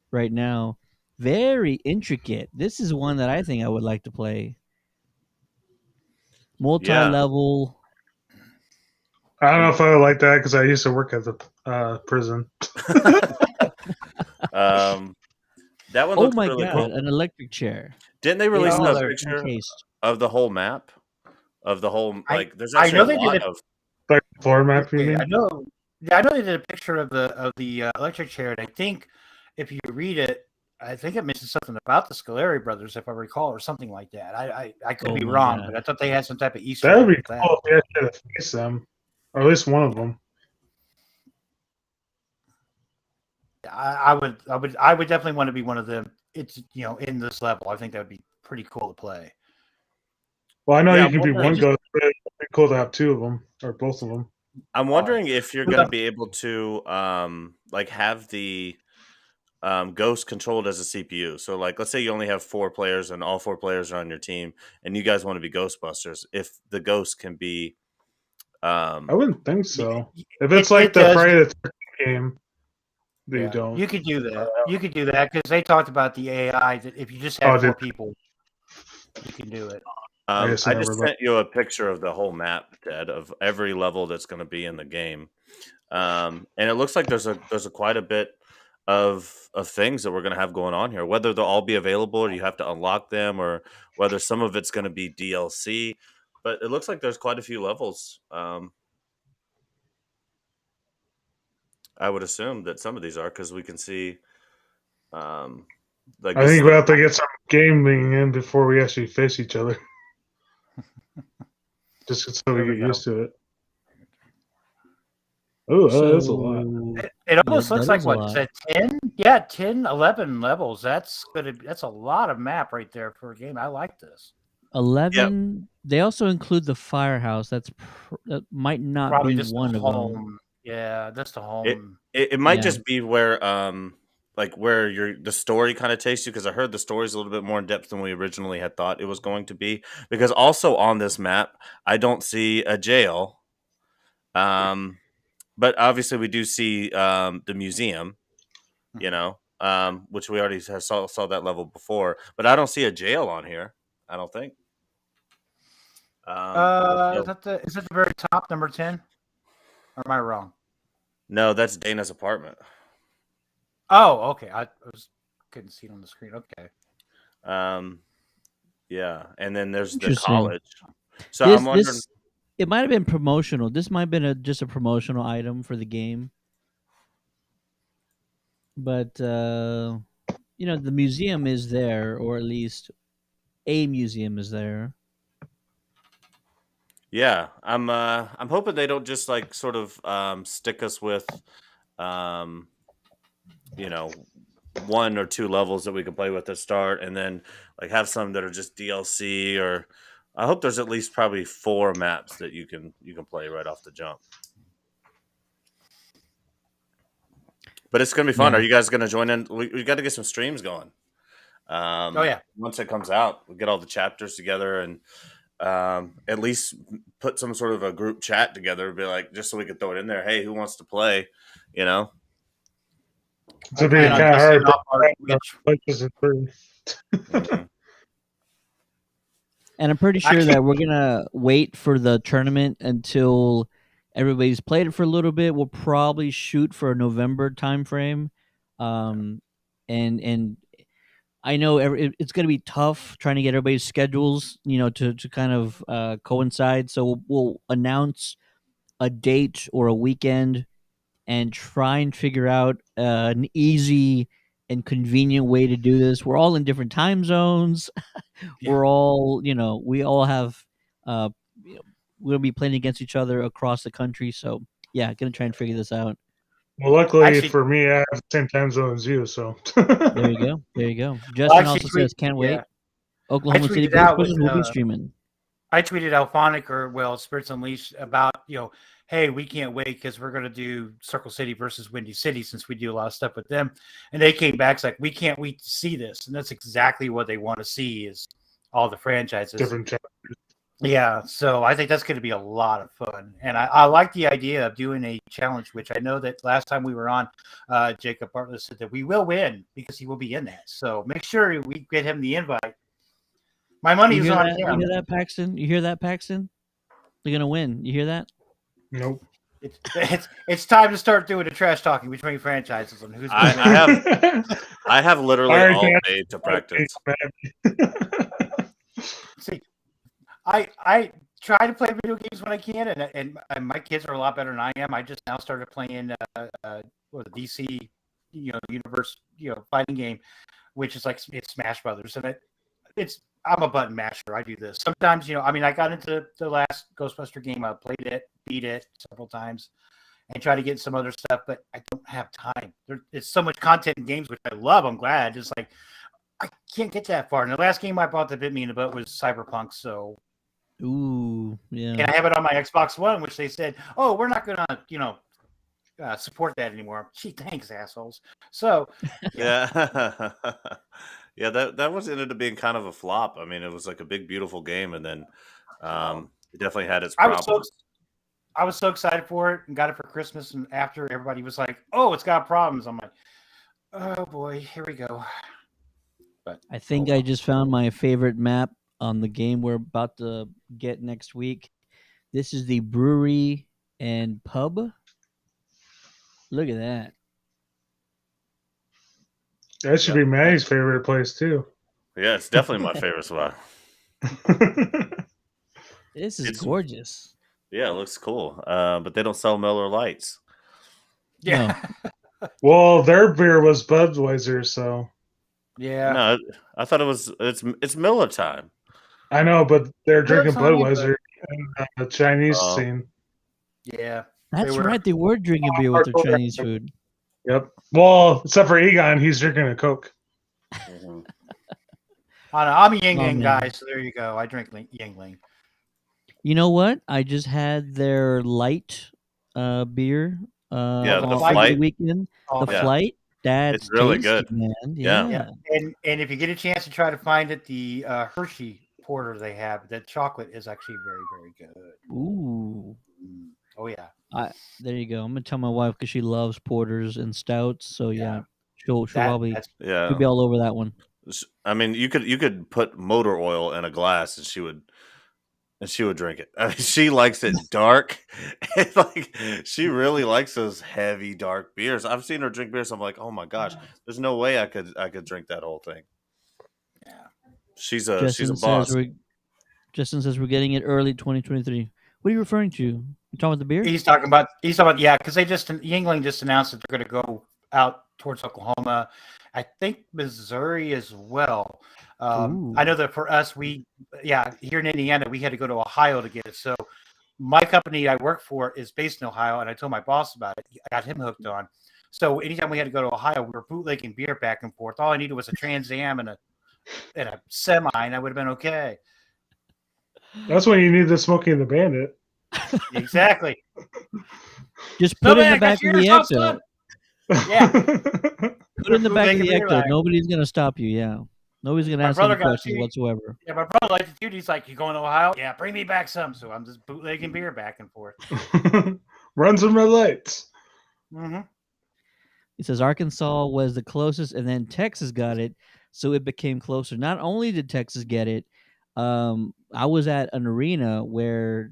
S6: right now. Very intricate. This is one that I think I would like to play. Multi-level.
S9: I don't know if I would like that because I used to work at the prison.
S7: That one
S6: Oh
S7: looks
S6: my
S7: really
S6: god,
S7: cool.
S6: an electric chair.
S7: Didn't they release
S6: Yeah,
S7: a
S6: they're
S7: picture
S6: encased.
S7: of the whole map? Of the whole, like, there's
S8: I
S7: actually
S8: know
S7: a
S8: they
S7: lot
S8: did
S7: of.
S9: Like floor map, you
S8: Okay,
S9: mean?
S8: I know. Yeah, I know they did a picture of the electric chair, and I think if you read it, I think it mentions something about the Scolari brothers, if I recall, or something like that. I could
S6: Oh
S8: be
S6: my
S8: wrong,
S6: God.
S8: but I thought they had some type of Easter
S9: That
S8: egg
S9: would be
S8: with that.
S9: cool if they actually had to face them, or at least one of them.
S8: I would definitely want to be one of them. It's in this level. I think that would be pretty cool to play.
S9: Well, I know
S7: Yeah,
S9: you can be one ghost, but it'd be cool to have two of them or both of them.
S7: I'm wondering if you're going to be able to like have the ghost controlled as a CPU. So, like, let's say you only have 4 players and all 4 players are on your team, and you guys want to be Ghostbusters. If the ghost can be,
S9: I wouldn't think so. If it's like the Friday the 13th game, they don't.
S8: You could do that. You could do that because they talked about the AI that if you just have 4 people, you can do it.
S7: I just sent you a picture of the whole map, Ted, of every level that's going to be in the game, and it looks like there's quite a bit of things that we're going to have going on here. Whether they'll all be available, or you have to unlock them, or whether some of it's going to be DLC. But it looks like there's quite a few levels. I would assume that some of these are because we can see. Like
S9: I think we have to get some gaming in before we actually face each other. Just so we get used to it. Oh, that's a lot.
S8: It almost looks like what, is that 10? Yeah, 10, 11 levels. That's a lot of map right there for a game. I like this.
S6: 11. Yep. They also include the firehouse. That might not
S8: probably
S6: be
S8: just
S6: one
S8: the
S6: of
S8: home.
S6: them.
S8: Yeah, that's the home.
S7: It might just be where like where the story kind of takes you, because I heard the story's a little bit more in depth than we originally had thought it was going to be. Because also on this map, I don't see a jail. But obviously we do see the museum, which we already saw that level before. But I don't see a jail on here. I don't think.
S8: Is that the very top, number 10? Or am I wrong?
S7: No, that's Dana's apartment.
S8: Oh, okay. I couldn't see it on the screen. Okay.
S7: Yeah, and then there's the college. So I'm wondering.
S6: It might have been promotional. This might have been just a promotional item for the game. But the museum is there, or at least a museum is there.
S7: Yeah, I'm hoping they don't just like sort of stick us with 1 or 2 levels that we can play with at start, and then like have some that are just DLC. Or I hope there's at least probably 4 maps that you can play right off the jump. But it's gonna be fun. Yeah. Are you guys gonna join in? We got to get some streams going.
S8: Oh yeah,
S7: once it comes out, we get all the chapters together and at least put some sort of a group chat together. Be like, just so we could throw it in there. Hey, who wants to play?
S9: It's a bit kind of hard.
S6: And I'm pretty sure that we're gonna wait for the tournament until everybody's played it for a little bit. We'll probably shoot for a November timeframe, and I know it's going to be tough trying to get everybody's schedules, to kind of coincide. So we'll announce a date or a weekend and try and figure out an easy and convenient way to do this. We're all in different time zones. Yeah. We're all, we all have, we'll be playing against each other across the country. So yeah, going to try and figure this out.
S9: Well, luckily for me, I have the same time zone as you, so.
S6: There you go. Justin also says, can't wait. Oklahoma City Ghostbusters will be streaming.
S8: I tweeted Alphonic Spirits Unleashed about, hey, we can't wait because we're going to do Circle City versus Windy City since we do a lot of stuff with them. And they came back, it's like, we can't wait to see this. And that's exactly what they want to see is all the franchises.
S9: Different chapters.
S8: Yeah, so I think that's going to be a lot of fun. And I like the idea of doing a challenge, which I know that last time we were on, Jacob Bartlett said that we will win because he will be in that. So make sure we get him the invite. My money's on him.
S6: You hear that, Paxton? You hear that, Paxton? They're going to win. You hear that?
S9: Nope.
S8: It's time to start doing the trash talking between franchises on who's.
S7: I have literally all day to practice.
S8: See, I try to play video games when I can, and my kids are a lot better than I am. I just now started playing the DC, universe, fighting game, which is like it's Smash Brothers, and I'm a button masher. I do this sometimes. I got into the last Ghostbuster game. I played it, beat it several times, and try to get some other stuff, but I don't have time. There's so much content in games, which I love. I'm glad. Just like I can't get that far. And the last game I bought that bit me in the butt was Cyberpunk. So,
S6: ooh, yeah.
S8: And I have it on my Xbox One, which they said, "Oh, we're not going to, support that anymore." Gee, thanks, assholes. So,
S7: yeah. Yeah, that was ended up being kind of a flop. I mean, it was like a big, beautiful game, and then it definitely had its problems.
S8: I was so excited for it and got it for Christmas, and after everybody was like, "Oh, it's got problems," I'm like, "Oh boy, here we go." But
S6: I think I just found my favorite map on the game we're about to get next week. This is the brewery and pub. Look at that.
S9: That should be Maddie's favorite place too.
S7: Yeah, it's definitely my favorite spot.
S6: This is gorgeous.
S7: Yeah, it looks cool. But they don't sell Miller Lights.
S8: Yeah.
S6: No.
S9: Well, their beer was Budweiser, so.
S8: Yeah.
S7: No, I thought it's Miller time.
S9: I know, but they're drinking Budweiser in the Chinese scene.
S8: Yeah.
S6: That's right. They were drinking beer with their Chinese food.
S9: Yep. Well, except for Egon, he's drinking a Coke.
S8: Mm-hmm. I'm a Yingling guy, so there you go. I drink Yingling.
S6: You know what? I just had their light beer
S7: the
S6: Flight the weekend. Flight. That's
S7: it's really
S6: tasty,
S7: good,
S6: man.
S8: Yeah. And if you get a chance to try to find it, the Hershey porter they have, that chocolate is actually very, very good.
S6: Ooh.
S8: Oh yeah.
S6: There you go. I'm gonna tell my wife because she loves porters and stouts. So yeah, she'll probably she'll be all over that one.
S7: I mean, you could put motor oil in a glass and she would drink it. I mean, she likes it dark. She really likes those heavy dark beers. I've seen her drink beers. I'm like, oh my gosh, there's no way I could drink that whole thing.
S8: Yeah,
S7: she's a boss.
S6: Justin says we're getting it early 2023. What are you referring to? You talking about the beer?
S8: He's talking about because Yingling just announced that they're going to go out towards Oklahoma, I think Missouri as well. I know that for us, here in Indiana, we had to go to Ohio to get it. So my company I work for is based in Ohio, and I told my boss about it. I got him hooked on. So anytime we had to go to Ohio, we were bootlegging beer back and forth. All I needed was a Trans Am and a semi, and I would have been okay.
S9: That's when you need the Smokey and the Bandit.
S8: Exactly.
S6: Just put it in the back of the Ecto.
S8: Yeah.
S6: Put it in the back of the Ecto. Nobody's going to stop you. Yeah. Nobody's going to ask any questions whatsoever.
S8: Yeah, my brother likes to do. He's like, "You going to Ohio? Yeah, bring me back some." So I'm just bootlegging beer back and forth.
S9: Run some red lights.
S8: Mm-hmm.
S6: He says Arkansas was the closest, and then Texas got it, so it became closer. Not only did Texas get it, I was at an arena where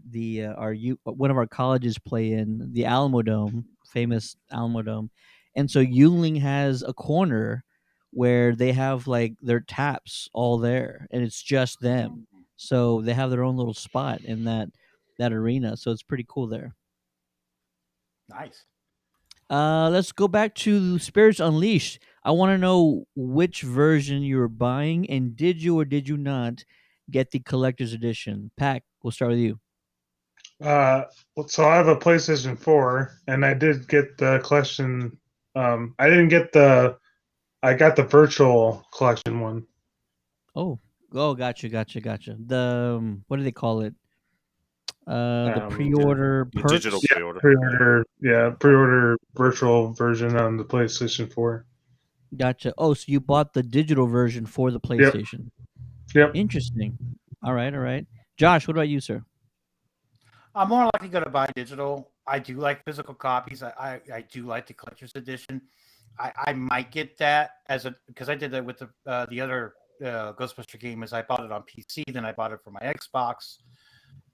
S6: one of our colleges play in, the Alamo Dome, famous Alamo Dome, and so Yuengling has a corner where they have like their taps all there, and it's just them. So they have their own little spot in that arena. So it's pretty cool there.
S8: Nice.
S6: Let's go back to Spirits Unleashed. I want to know which version you were buying, and did you or did you not get the collector's edition? Pac, we'll start with you.
S9: So I have a PlayStation 4, and I did get the collection. I didn't get I got the virtual collection one.
S6: Oh, gotcha. The what do they call it? The
S9: Um,
S6: pre-order
S7: The digital
S6: perks.
S7: pre-order.
S9: pre-order virtual version on the PlayStation 4.
S6: Gotcha. Oh, so you bought the digital version for the
S9: Yep.
S6: PlayStation.
S9: Yep.
S6: Interesting. All right, all right. Josh, what about you, sir?
S8: I'm more likely going to buy digital. I do like physical copies. I do like the collector's edition. I might get that because I did that with the other Ghostbuster game. Is I bought it on PC, then I bought it for my Xbox,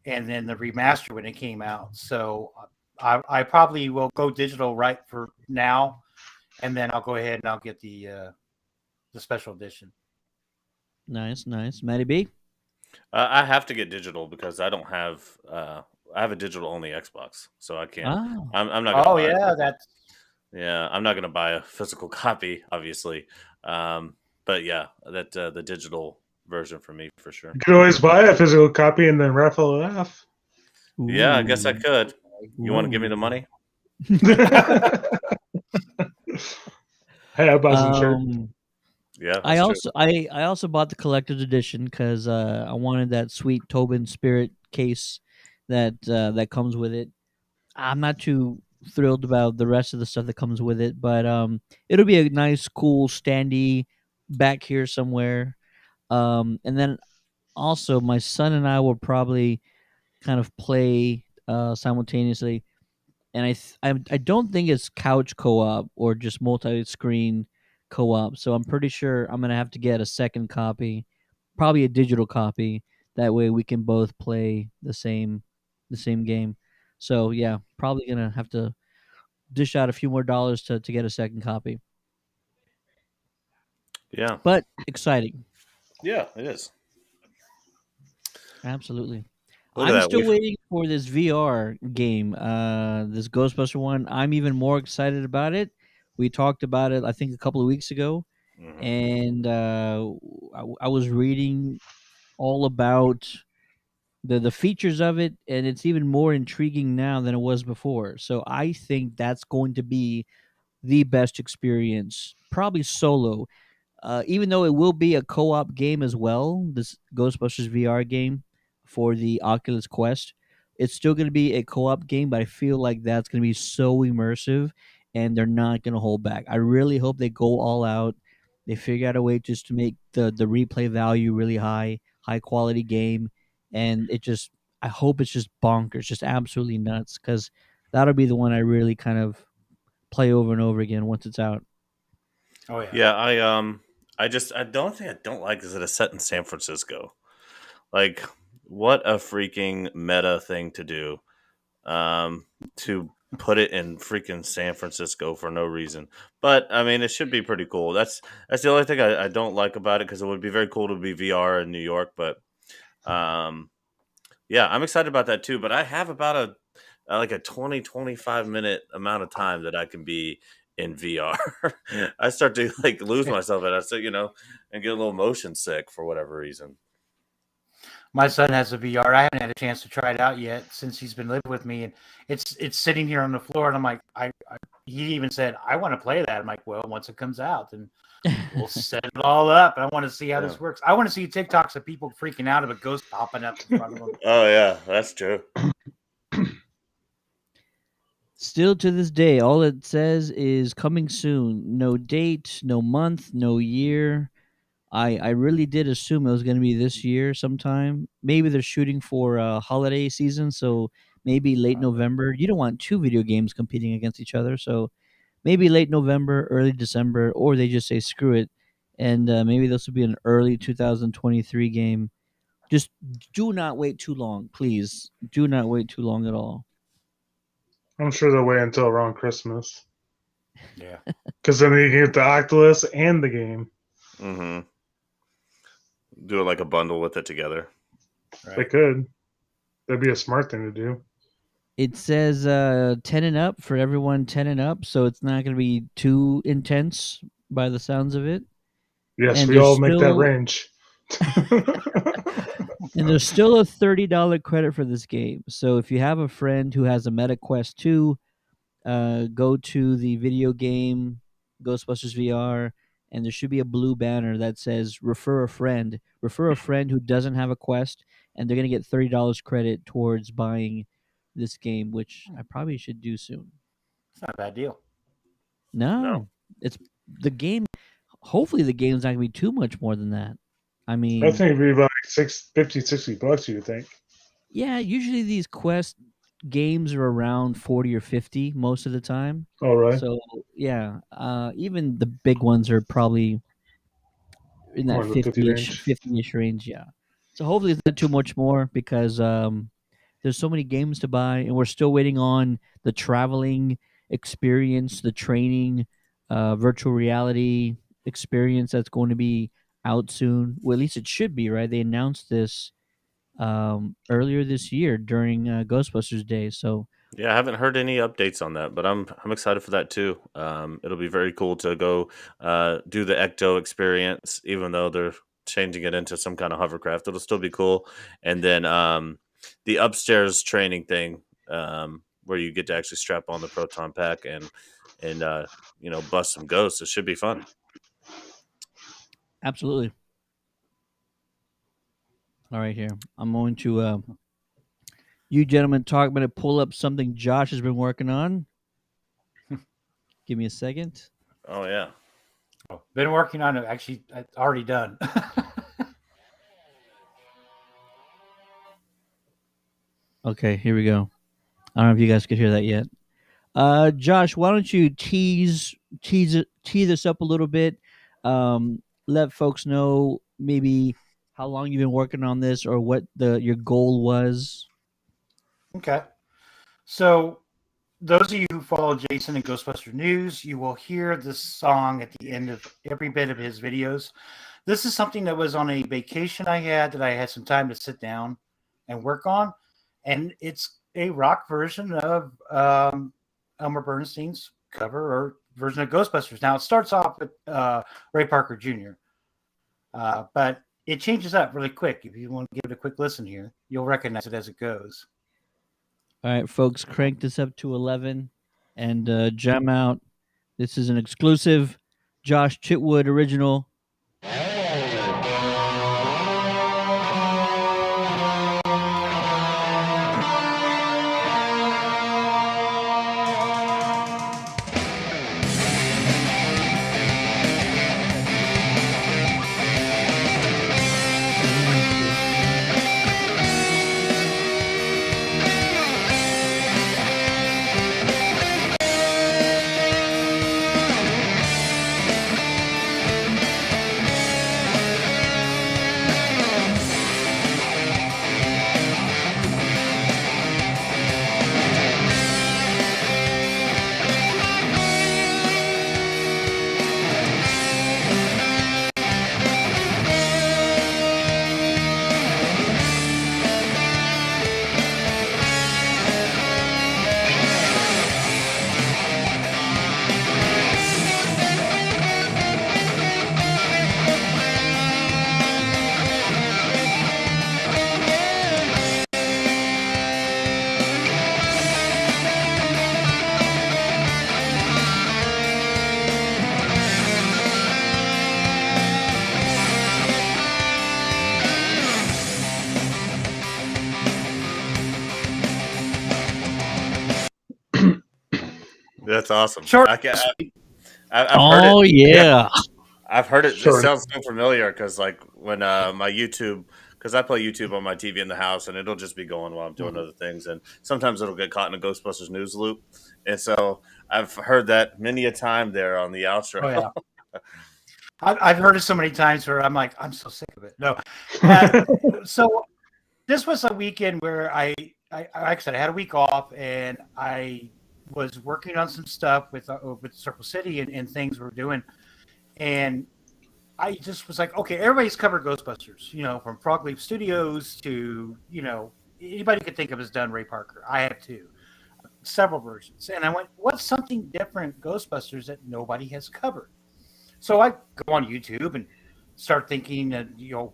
S8: and then the remaster when it came out. So I probably will go digital right for now, and then I'll go ahead and I'll get the special edition.
S6: Nice, nice. Matty B?
S7: I have to get digital because I don't have. I have a digital only Xbox, so I can't.
S6: Oh.
S7: I'm not. Gonna
S8: Oh
S7: buy
S8: yeah,
S7: it.
S8: that's
S7: Yeah, I'm not going to buy a physical copy, obviously. But yeah, that the digital version for me for sure.
S9: You could always buy a physical copy and then raffle it off.
S7: Yeah, I guess I could. You want to give me the
S6: Ooh.
S7: money?
S9: Hey, I bought some shirts.
S7: Yeah,
S6: I
S7: that's true.
S6: also bought the collector's edition because I wanted that sweet Tobin Spirit case that comes with it. I'm not too thrilled about the rest of the stuff that comes with it, but it'll be a nice, cool standee back here somewhere. And then also my son and I will probably kind of play simultaneously, and I don't think it's couch co-op or just multi-screen co-op. So I'm pretty sure I'm gonna have to get a second copy, probably a digital copy. That way we can both play the same game. So yeah, probably gonna have to dish out a few more dollars to get a second copy.
S7: Yeah,
S6: But exciting,
S7: yeah, it is.
S6: absolutely.
S7: Look at
S6: I'm
S7: that.
S6: still waiting for this VR game, this Ghostbuster one. I'm even more excited about it. We talked about it, I think, a couple of weeks ago,
S7: Mhm.
S6: and I was reading all about the features of it, and it's even more intriguing now than it was before. So I think that's going to be the best experience, probably solo. Even though it will be a co-op game as well, this Ghostbusters VR game for the Oculus Quest, it's still going to be a co-op game. But I feel like that's going to be so immersive, and they're not going to hold back. I really hope they go all out. They figure out a way just to make the replay value really high quality game, and I hope it's just bonkers, just absolutely nuts, because that'll be the one I really kind of play over and over again once it's out.
S8: oh yeah.
S7: Yeah, I don't think I don't like is that it's set in San Francisco. Like, what a freaking meta thing to do. To put it in freaking San Francisco for no reason. But I mean, it should be pretty cool. That's the only thing I don't like about it because it would be very cool to be VR in New York. But yeah, I'm excited about that too. But I have about like a 20-25 minute amount of time that I can be in VR. I start to like lose myself and I start, and get a little motion sick for whatever reason.
S8: My son has a VR. I haven't had a chance to try it out yet since he's been living with me, and it's sitting here on the floor. And I'm like, he even said, "I want to play that." I'm like, "Well, once it comes out, then we'll set it all up." And I want to see how this works. I want to see TikToks of people freaking out of a ghost popping up in front of them.
S7: Oh yeah, that's true.
S6: Still to this day, all it says is coming soon. No date, no month, no year. I really did assume it was going to be this year sometime. Maybe they're shooting for holiday season, so maybe late November. You don't want two video games competing against each other, so maybe late November, early December, or they just say screw it, and maybe this will be an early 2023 game. Just do not wait too long, please. Do not wait too long at all.
S9: I'm sure they'll wait until around Christmas.
S8: Yeah.
S9: Because then you can get the Oculus and the game.
S7: Mm-hmm. Do it like a bundle with it together.
S8: Right.
S9: They could. That'd be a smart thing to do.
S6: It says 10 and up for everyone 10 and up, so it's not going to be too intense by the sounds of it.
S9: Yes,
S6: And
S9: we
S6: there's
S9: all make that
S6: still-
S9: range.
S6: And there's still a $30 credit for this game. So if you have a friend who has a Meta Quest 2, go to the video game Ghostbusters VR, and there should be a blue banner that says refer a friend. Refer a friend who doesn't have a Quest, and they're gonna get $30 credit towards buying this game, which I probably should do soon.
S8: It's not a bad deal.
S6: No, it's the game. Hopefully, the game's not gonna be too much more than that. I mean,
S9: I think it'd be about like $50-$60. You would think?
S6: yeah, usually these Quest games are around 40 or 50 most of the time.
S9: All right.
S6: So yeah, even the big ones are probably in
S9: More
S6: that
S9: in the 50 range.
S6: 50-ish range. Yeah. So hopefully it's not too much more because there's so many games to buy, and we're still waiting on the traveling experience, the training, virtual reality experience that's going to be out soon. Well, at least it should be, right? They announced this earlier this year during Ghostbusters Day. So
S7: Yeah, I haven't heard any updates on that, but I'm excited for that too. It'll be very cool to go do the Ecto experience, even though they're changing it into some kind of hovercraft. It'll still be cool. And then the upstairs training thing, where you get to actually strap on the proton pack and bust some ghosts. It should be fun.
S6: absolutely. All right, here I'm going to you gentlemen talk. I'm going to pull up something Josh has been working on. Give me a second.
S7: Oh yeah.
S8: Been working on it. Actually, already done.
S6: Okay, here we go. I don't know if you guys could hear that yet. Josh, why don't you tease us up a little bit? Let folks know maybe how long you've been working on this or what your goal was.
S8: Okay. So, those of you who follow Jason and Ghostbuster News, you will hear this song at the end of every bit of his videos. This is something that was on a vacation I had that I had some time to sit down and work on. And it's a rock version of Elmer Bernstein's cover or version of Ghostbusters. Now, it starts off with Ray Parker Jr., but it changes up really quick. If you want to give it a quick listen here, you'll recognize it as it goes.
S6: All right, folks, crank this up to 11 and jam out. This is an exclusive Josh Chitwood original.
S7: That's awesome.
S8: Short.
S7: I've heard it.
S6: Yeah.
S7: I've heard it.
S9: Sure.
S7: It sounds so familiar because, like, when my YouTube, because I play YouTube on my TV in the house, and it'll just be going while I'm doing other things, and sometimes it'll get caught in a Ghostbusters news loop, and so I've heard that many a time there on the outro.
S8: Oh, yeah. I've heard it so many times where I'm like, I'm so sick of it. No. So this was a weekend where I like I said, I had a week off and I was working on some stuff with Circle City and things we're doing. And I just was like, okay, everybody's covered Ghostbusters, from Frogleaf Studios to, anybody could think of has done Ray Parker. I have too. Several versions. And I went, what's something different Ghostbusters that nobody has covered? So I go on YouTube and start thinking,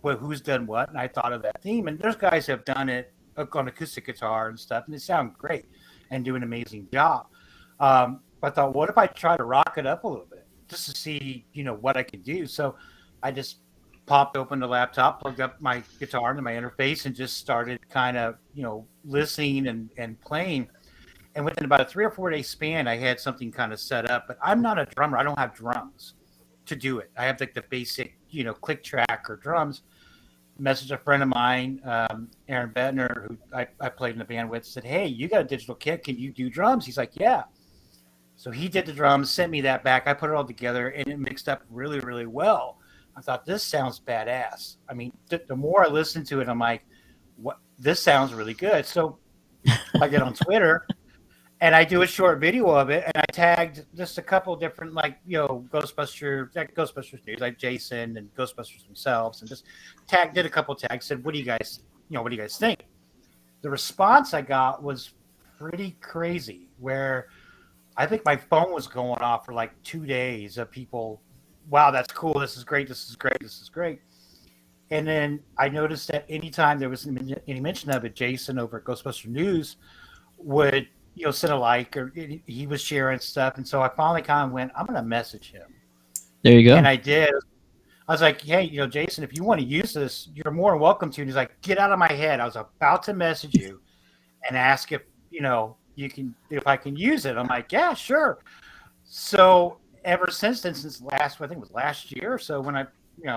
S8: who's done what? And I thought of that theme. And there's guys who have done it on acoustic guitar and stuff, and they sound great and do an amazing job. I thought, what if I try to rock it up a little bit just to see, what I can do? So I just popped open the laptop, plugged up my guitar into my interface, and just started kind of, listening and playing. And within about a 3 or 4 day span, I had something kind of set up. But I'm not a drummer. I don't have drums to do it. I have like the basic, click track or drums. Messaged a friend of mine, Aaron Bettner, who I played in the band with, said, "Hey, you got a digital kit. Can you do drums?" He's like, "Yeah." So he did the drums, sent me that back. I put it all together, and it mixed up really, really well. I thought, this sounds badass. I mean, the more I listened to it, I'm like, "What? This sounds really good." So I get on Twitter, and I do a short video of it, and I tagged just a couple different, Ghostbusters news, like Jason and Ghostbusters themselves, and just did a couple tags. Said, "What do you guys think?" The response I got was pretty crazy. Where I think my phone was going off for like 2 days of people, "Wow, that's cool. This is great. This is great. This is great." And then I noticed that anytime there was any mention of it, Jason over at Ghostbuster News would, send a like, or he was sharing stuff. And so I finally kind of went, I'm going to message him.
S6: There you go.
S8: And I did. I was like, "Hey, Jason, if you want to use this, you're more than welcome to." And he's like, "Get out of my head. I was about to message you and ask if, if I can use it." I'm like, "Yeah, sure." So ever since then, I think it was last year or so when I,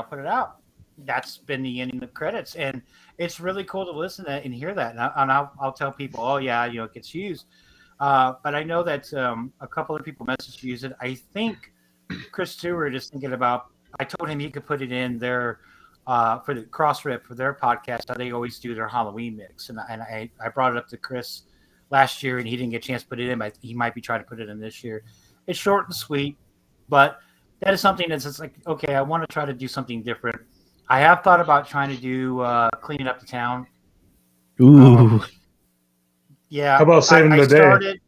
S8: put it out, that's been the ending of the credits. And it's really cool to listen to and hear that. And I'll tell people, "Oh yeah, it gets used." But I know that a couple of people messaged to use it. I think Chris Stewart is thinking about, I told him he could put it in their, for the cross rip for their podcast, how they always do their Halloween mix. And I brought it up to Chris last year, and he didn't get a chance to put it in, but he might be trying to put it in this year. It's short and sweet, but that is something that's like, okay, I want to try to do something different. I have thought about trying to do Cleaning Up the Town.
S6: Ooh.
S8: Yeah.
S9: How about Saving the Day?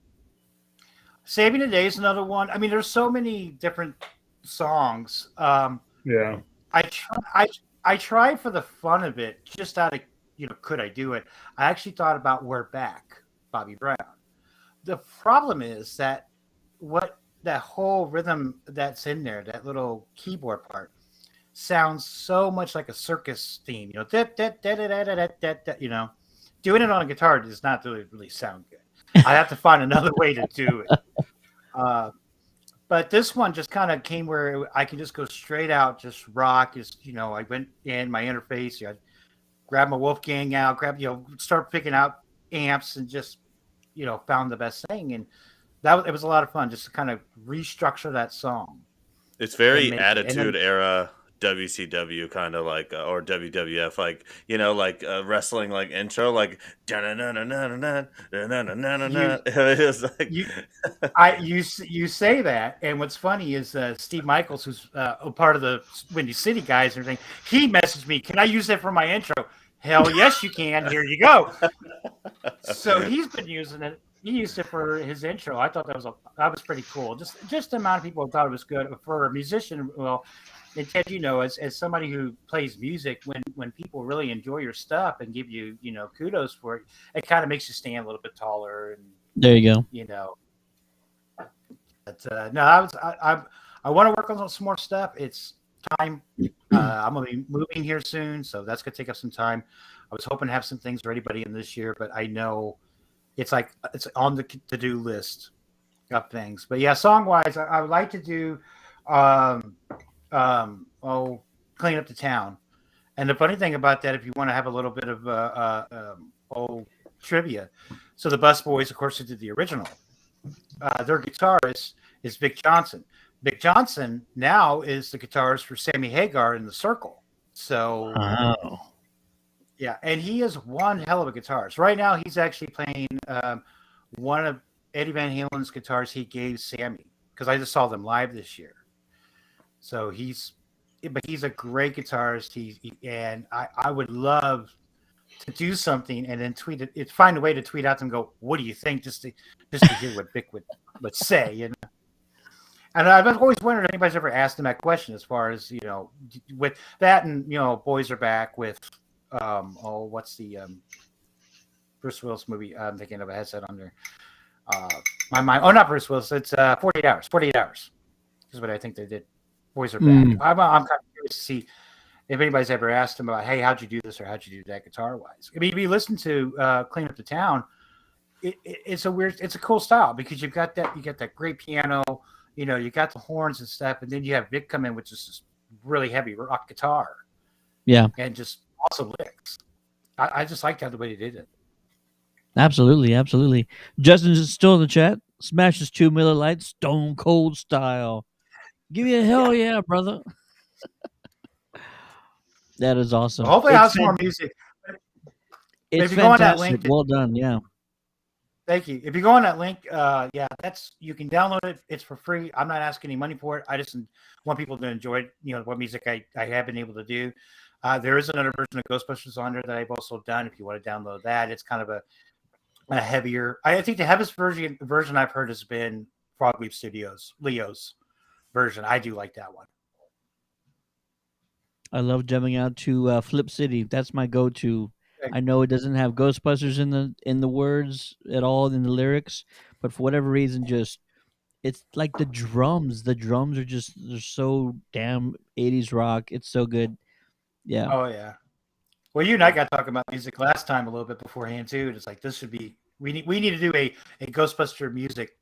S8: Saving the Day is another one. I mean, there's so many different songs.
S9: Yeah.
S8: I tried for the fun of it, just out of, could I do it? I actually thought about We're Back, Bobby Brown. The problem is that that whole rhythm that's in there, that little keyboard part, sounds so much like a circus theme. Doing it on a guitar does not really sound good. I have to find another way to do it. But this one just kind of came where I can just go straight out, just rock. I went in my interface, I grabbed my Wolfgang out, start picking out amps, and just, found the best thing. And it was a lot of fun just to kind of restructure that song.
S7: It's very Attitude Era WCW kind of like, or WWF, like, wrestling, like intro, like it's like
S8: you say that, and what's funny is Steve Michaels, who's a part of the Windy City guys and everything, he messaged me, "Can I use that for my intro?" Hell yes, you can. Here you go. So he's been using it. He used it for his intro. I thought that was pretty cool. Just the amount of people thought it was good for a musician. Well, and Ted, as somebody who plays music, when people really enjoy your stuff and give you, kudos for it, it kind of makes you stand a little bit taller. And
S6: there you go.
S8: But no, I want to work on some more stuff. It's time. I'm gonna be moving here soon, so that's gonna take up some time. I was hoping to have some things ready by the end of this year, but I know it's on the to-do list of things. But yeah, song-wise, I would like to do Clean Up the Town. And the funny thing about that, if you want to have a little bit of trivia, so the Busboys, of course, who did the original, their guitarist is Vic Johnson. Vic Johnson now is the guitarist for Sammy Hagar in The Circle. So, yeah, and he is one hell of a guitarist. Right now, he's actually playing one of Eddie Van Halen's guitars he gave Sammy, because I just saw them live this year. So he's a great guitarist. And I would love to do something and then tweet it. Find a way to tweet out and go, "What do you think?" Just to hear what Vic would say, And I've always wondered if anybody's ever asked him that question, as far as with that, and Boys Are Back with what's the Bruce Willis movie? I'm thinking of a headset under my mind. Oh, not Bruce Willis. It's 48 Hours. 48 Hours is what I think they did. Boys Are Back. I'm kind of curious to see if anybody's ever asked him about, hey, how'd you do this or how'd you do that guitar wise? I mean, if you listen to Clean Up the Town, it's a cool style because you got that great piano, you got the horns and stuff, and then you have Vic come in, which is this really heavy rock guitar.
S6: Yeah.
S8: And just awesome licks. I just liked how the way they did it.
S6: Absolutely, absolutely. Justin is still in the chat. Smashes 2 Miller Lite, Stone Cold style. Give me a hell yeah, brother. That is awesome.
S8: Well, hopefully, I have some more music.
S6: It's
S8: if you go on that
S6: fantastic.
S8: link,
S6: Well done, yeah.
S8: Thank you. If you go on that link, you can download it. It's for free. I'm not asking any money for it. I just want people to enjoy, what music I have been able to do. There is another version of Ghostbusters on there that I've also done. If you want to download that, it's kind of a heavier. I think the heaviest version I've heard has been Frogleaf Studios, Leo's version. I do like that one.
S6: I love jumping out to Flip City. That's my go-to. I know it doesn't have Ghostbusters in the words at all in the lyrics, but for whatever reason, it's like the drums. The drums they're so damn 80s rock. It's so good. Yeah.
S8: Oh yeah. Well, you and I got talking about music last time a little bit beforehand too. And it's like this should be we need to do a Ghostbuster music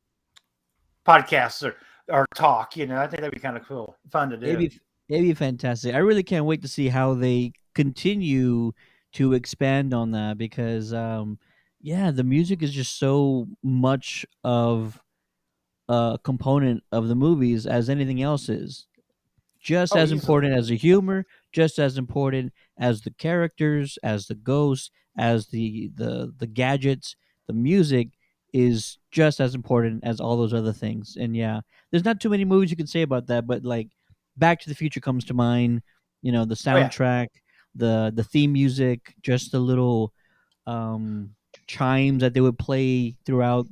S8: podcast or talk. I think that'd be kind of cool, fun to do.
S6: It'd be fantastic. I really can't wait to see how they continue to expand on that because, the music is just so much of a component of the movies as anything else is. Just as important as the humor, just as important as the characters, as the ghosts, as the gadgets. The music is just as important as all those other things. And there's not too many movies you can say about that, but like Back to the Future comes to mind. The soundtrack, the theme music, just the little chimes that they would play throughout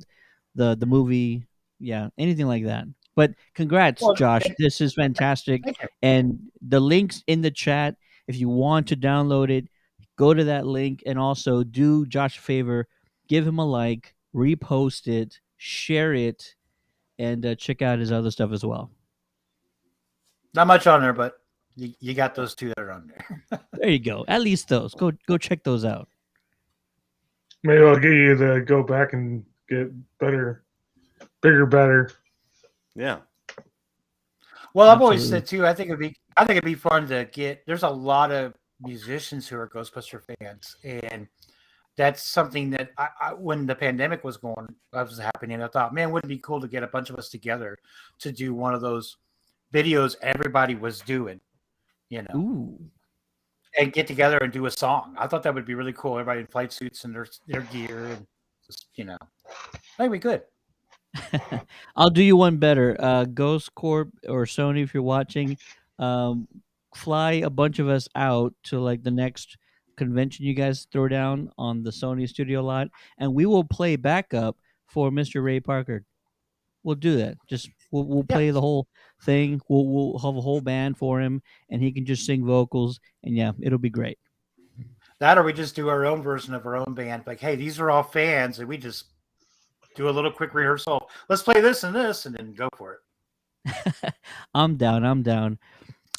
S6: the movie. Yeah, anything like that. But congrats, Josh. This is fantastic. And the link's in the chat. If you want to download it, go to that link and also do Josh a favor. Give him a like, repost it, share it, and check out his other stuff as well.
S8: Not much on there, but you got those two that are on there.
S6: There you go. At least those. Go check those out.
S9: Maybe I'll get you to go back and get better.
S7: Yeah.
S8: Well, I've always said too. I think it'd be fun to get. There's a lot of musicians who are Ghostbuster fans, and that's something that I when the pandemic was happening, I thought, man, wouldn't it be cool to get a bunch of us together to do one of those videos everybody was doing,
S6: Ooh.
S8: and get together and do a song. I thought that would be really cool. Everybody in flight suits and their gear, and just I think we could.
S6: I'll do you one better. Ghost Corp or Sony, if you're watching, fly a bunch of us out to like the next convention you guys throw down on the Sony studio lot, and we will play backup for Mr. Ray Parker. We'll do that. Just we'll play the whole thing. We'll have a whole band for him, and he can just sing vocals, and it'll be great.
S8: That, or we just do our own version of our own band. Like, hey, these are all fans, and we just do a little quick rehearsal. Let's play this, and then go for it.
S6: I'm down.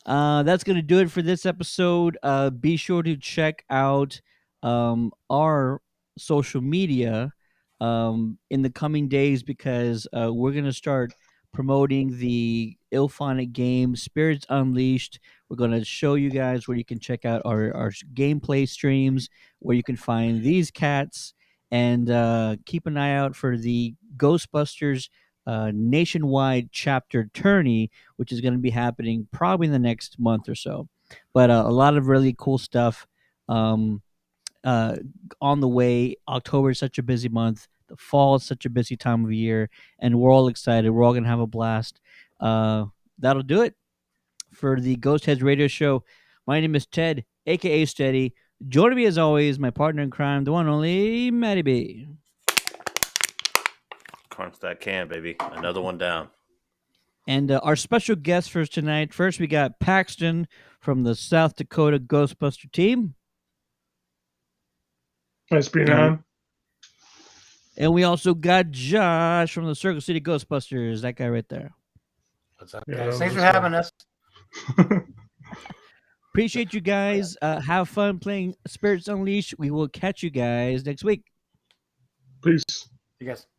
S6: That's going to do it for this episode. Be sure to check out our social media in the coming days because we're going to start promoting the Ilphonic game Spirits Unleashed. We're going to show you guys where you can check out our gameplay streams, where you can find these cats, and keep an eye out for the Ghostbusters nationwide chapter tourney, which is going to be happening probably in the next month or so. But a lot of really cool stuff on the way. October is such a busy month. The fall is such a busy time of year, and we're all excited. We're all going to have a blast. That'll do it for the Ghostheads radio show. My name is Ted, a.k.a. Steady. Joining me, as always, my partner in crime, the one and only Matty B.
S7: Crunch that can, baby. Another one down.
S6: And our special guest for tonight. First, we got Paxton from the South Dakota Ghostbuster team.
S9: Nice being on.
S6: And we also got Josh from the Circle City Ghostbusters. That guy right there.
S8: What's up, guys? Thanks for having us.
S6: Appreciate you guys. Have fun playing Spirits Unleashed. We will catch you guys next week.
S9: Peace.
S8: You guys.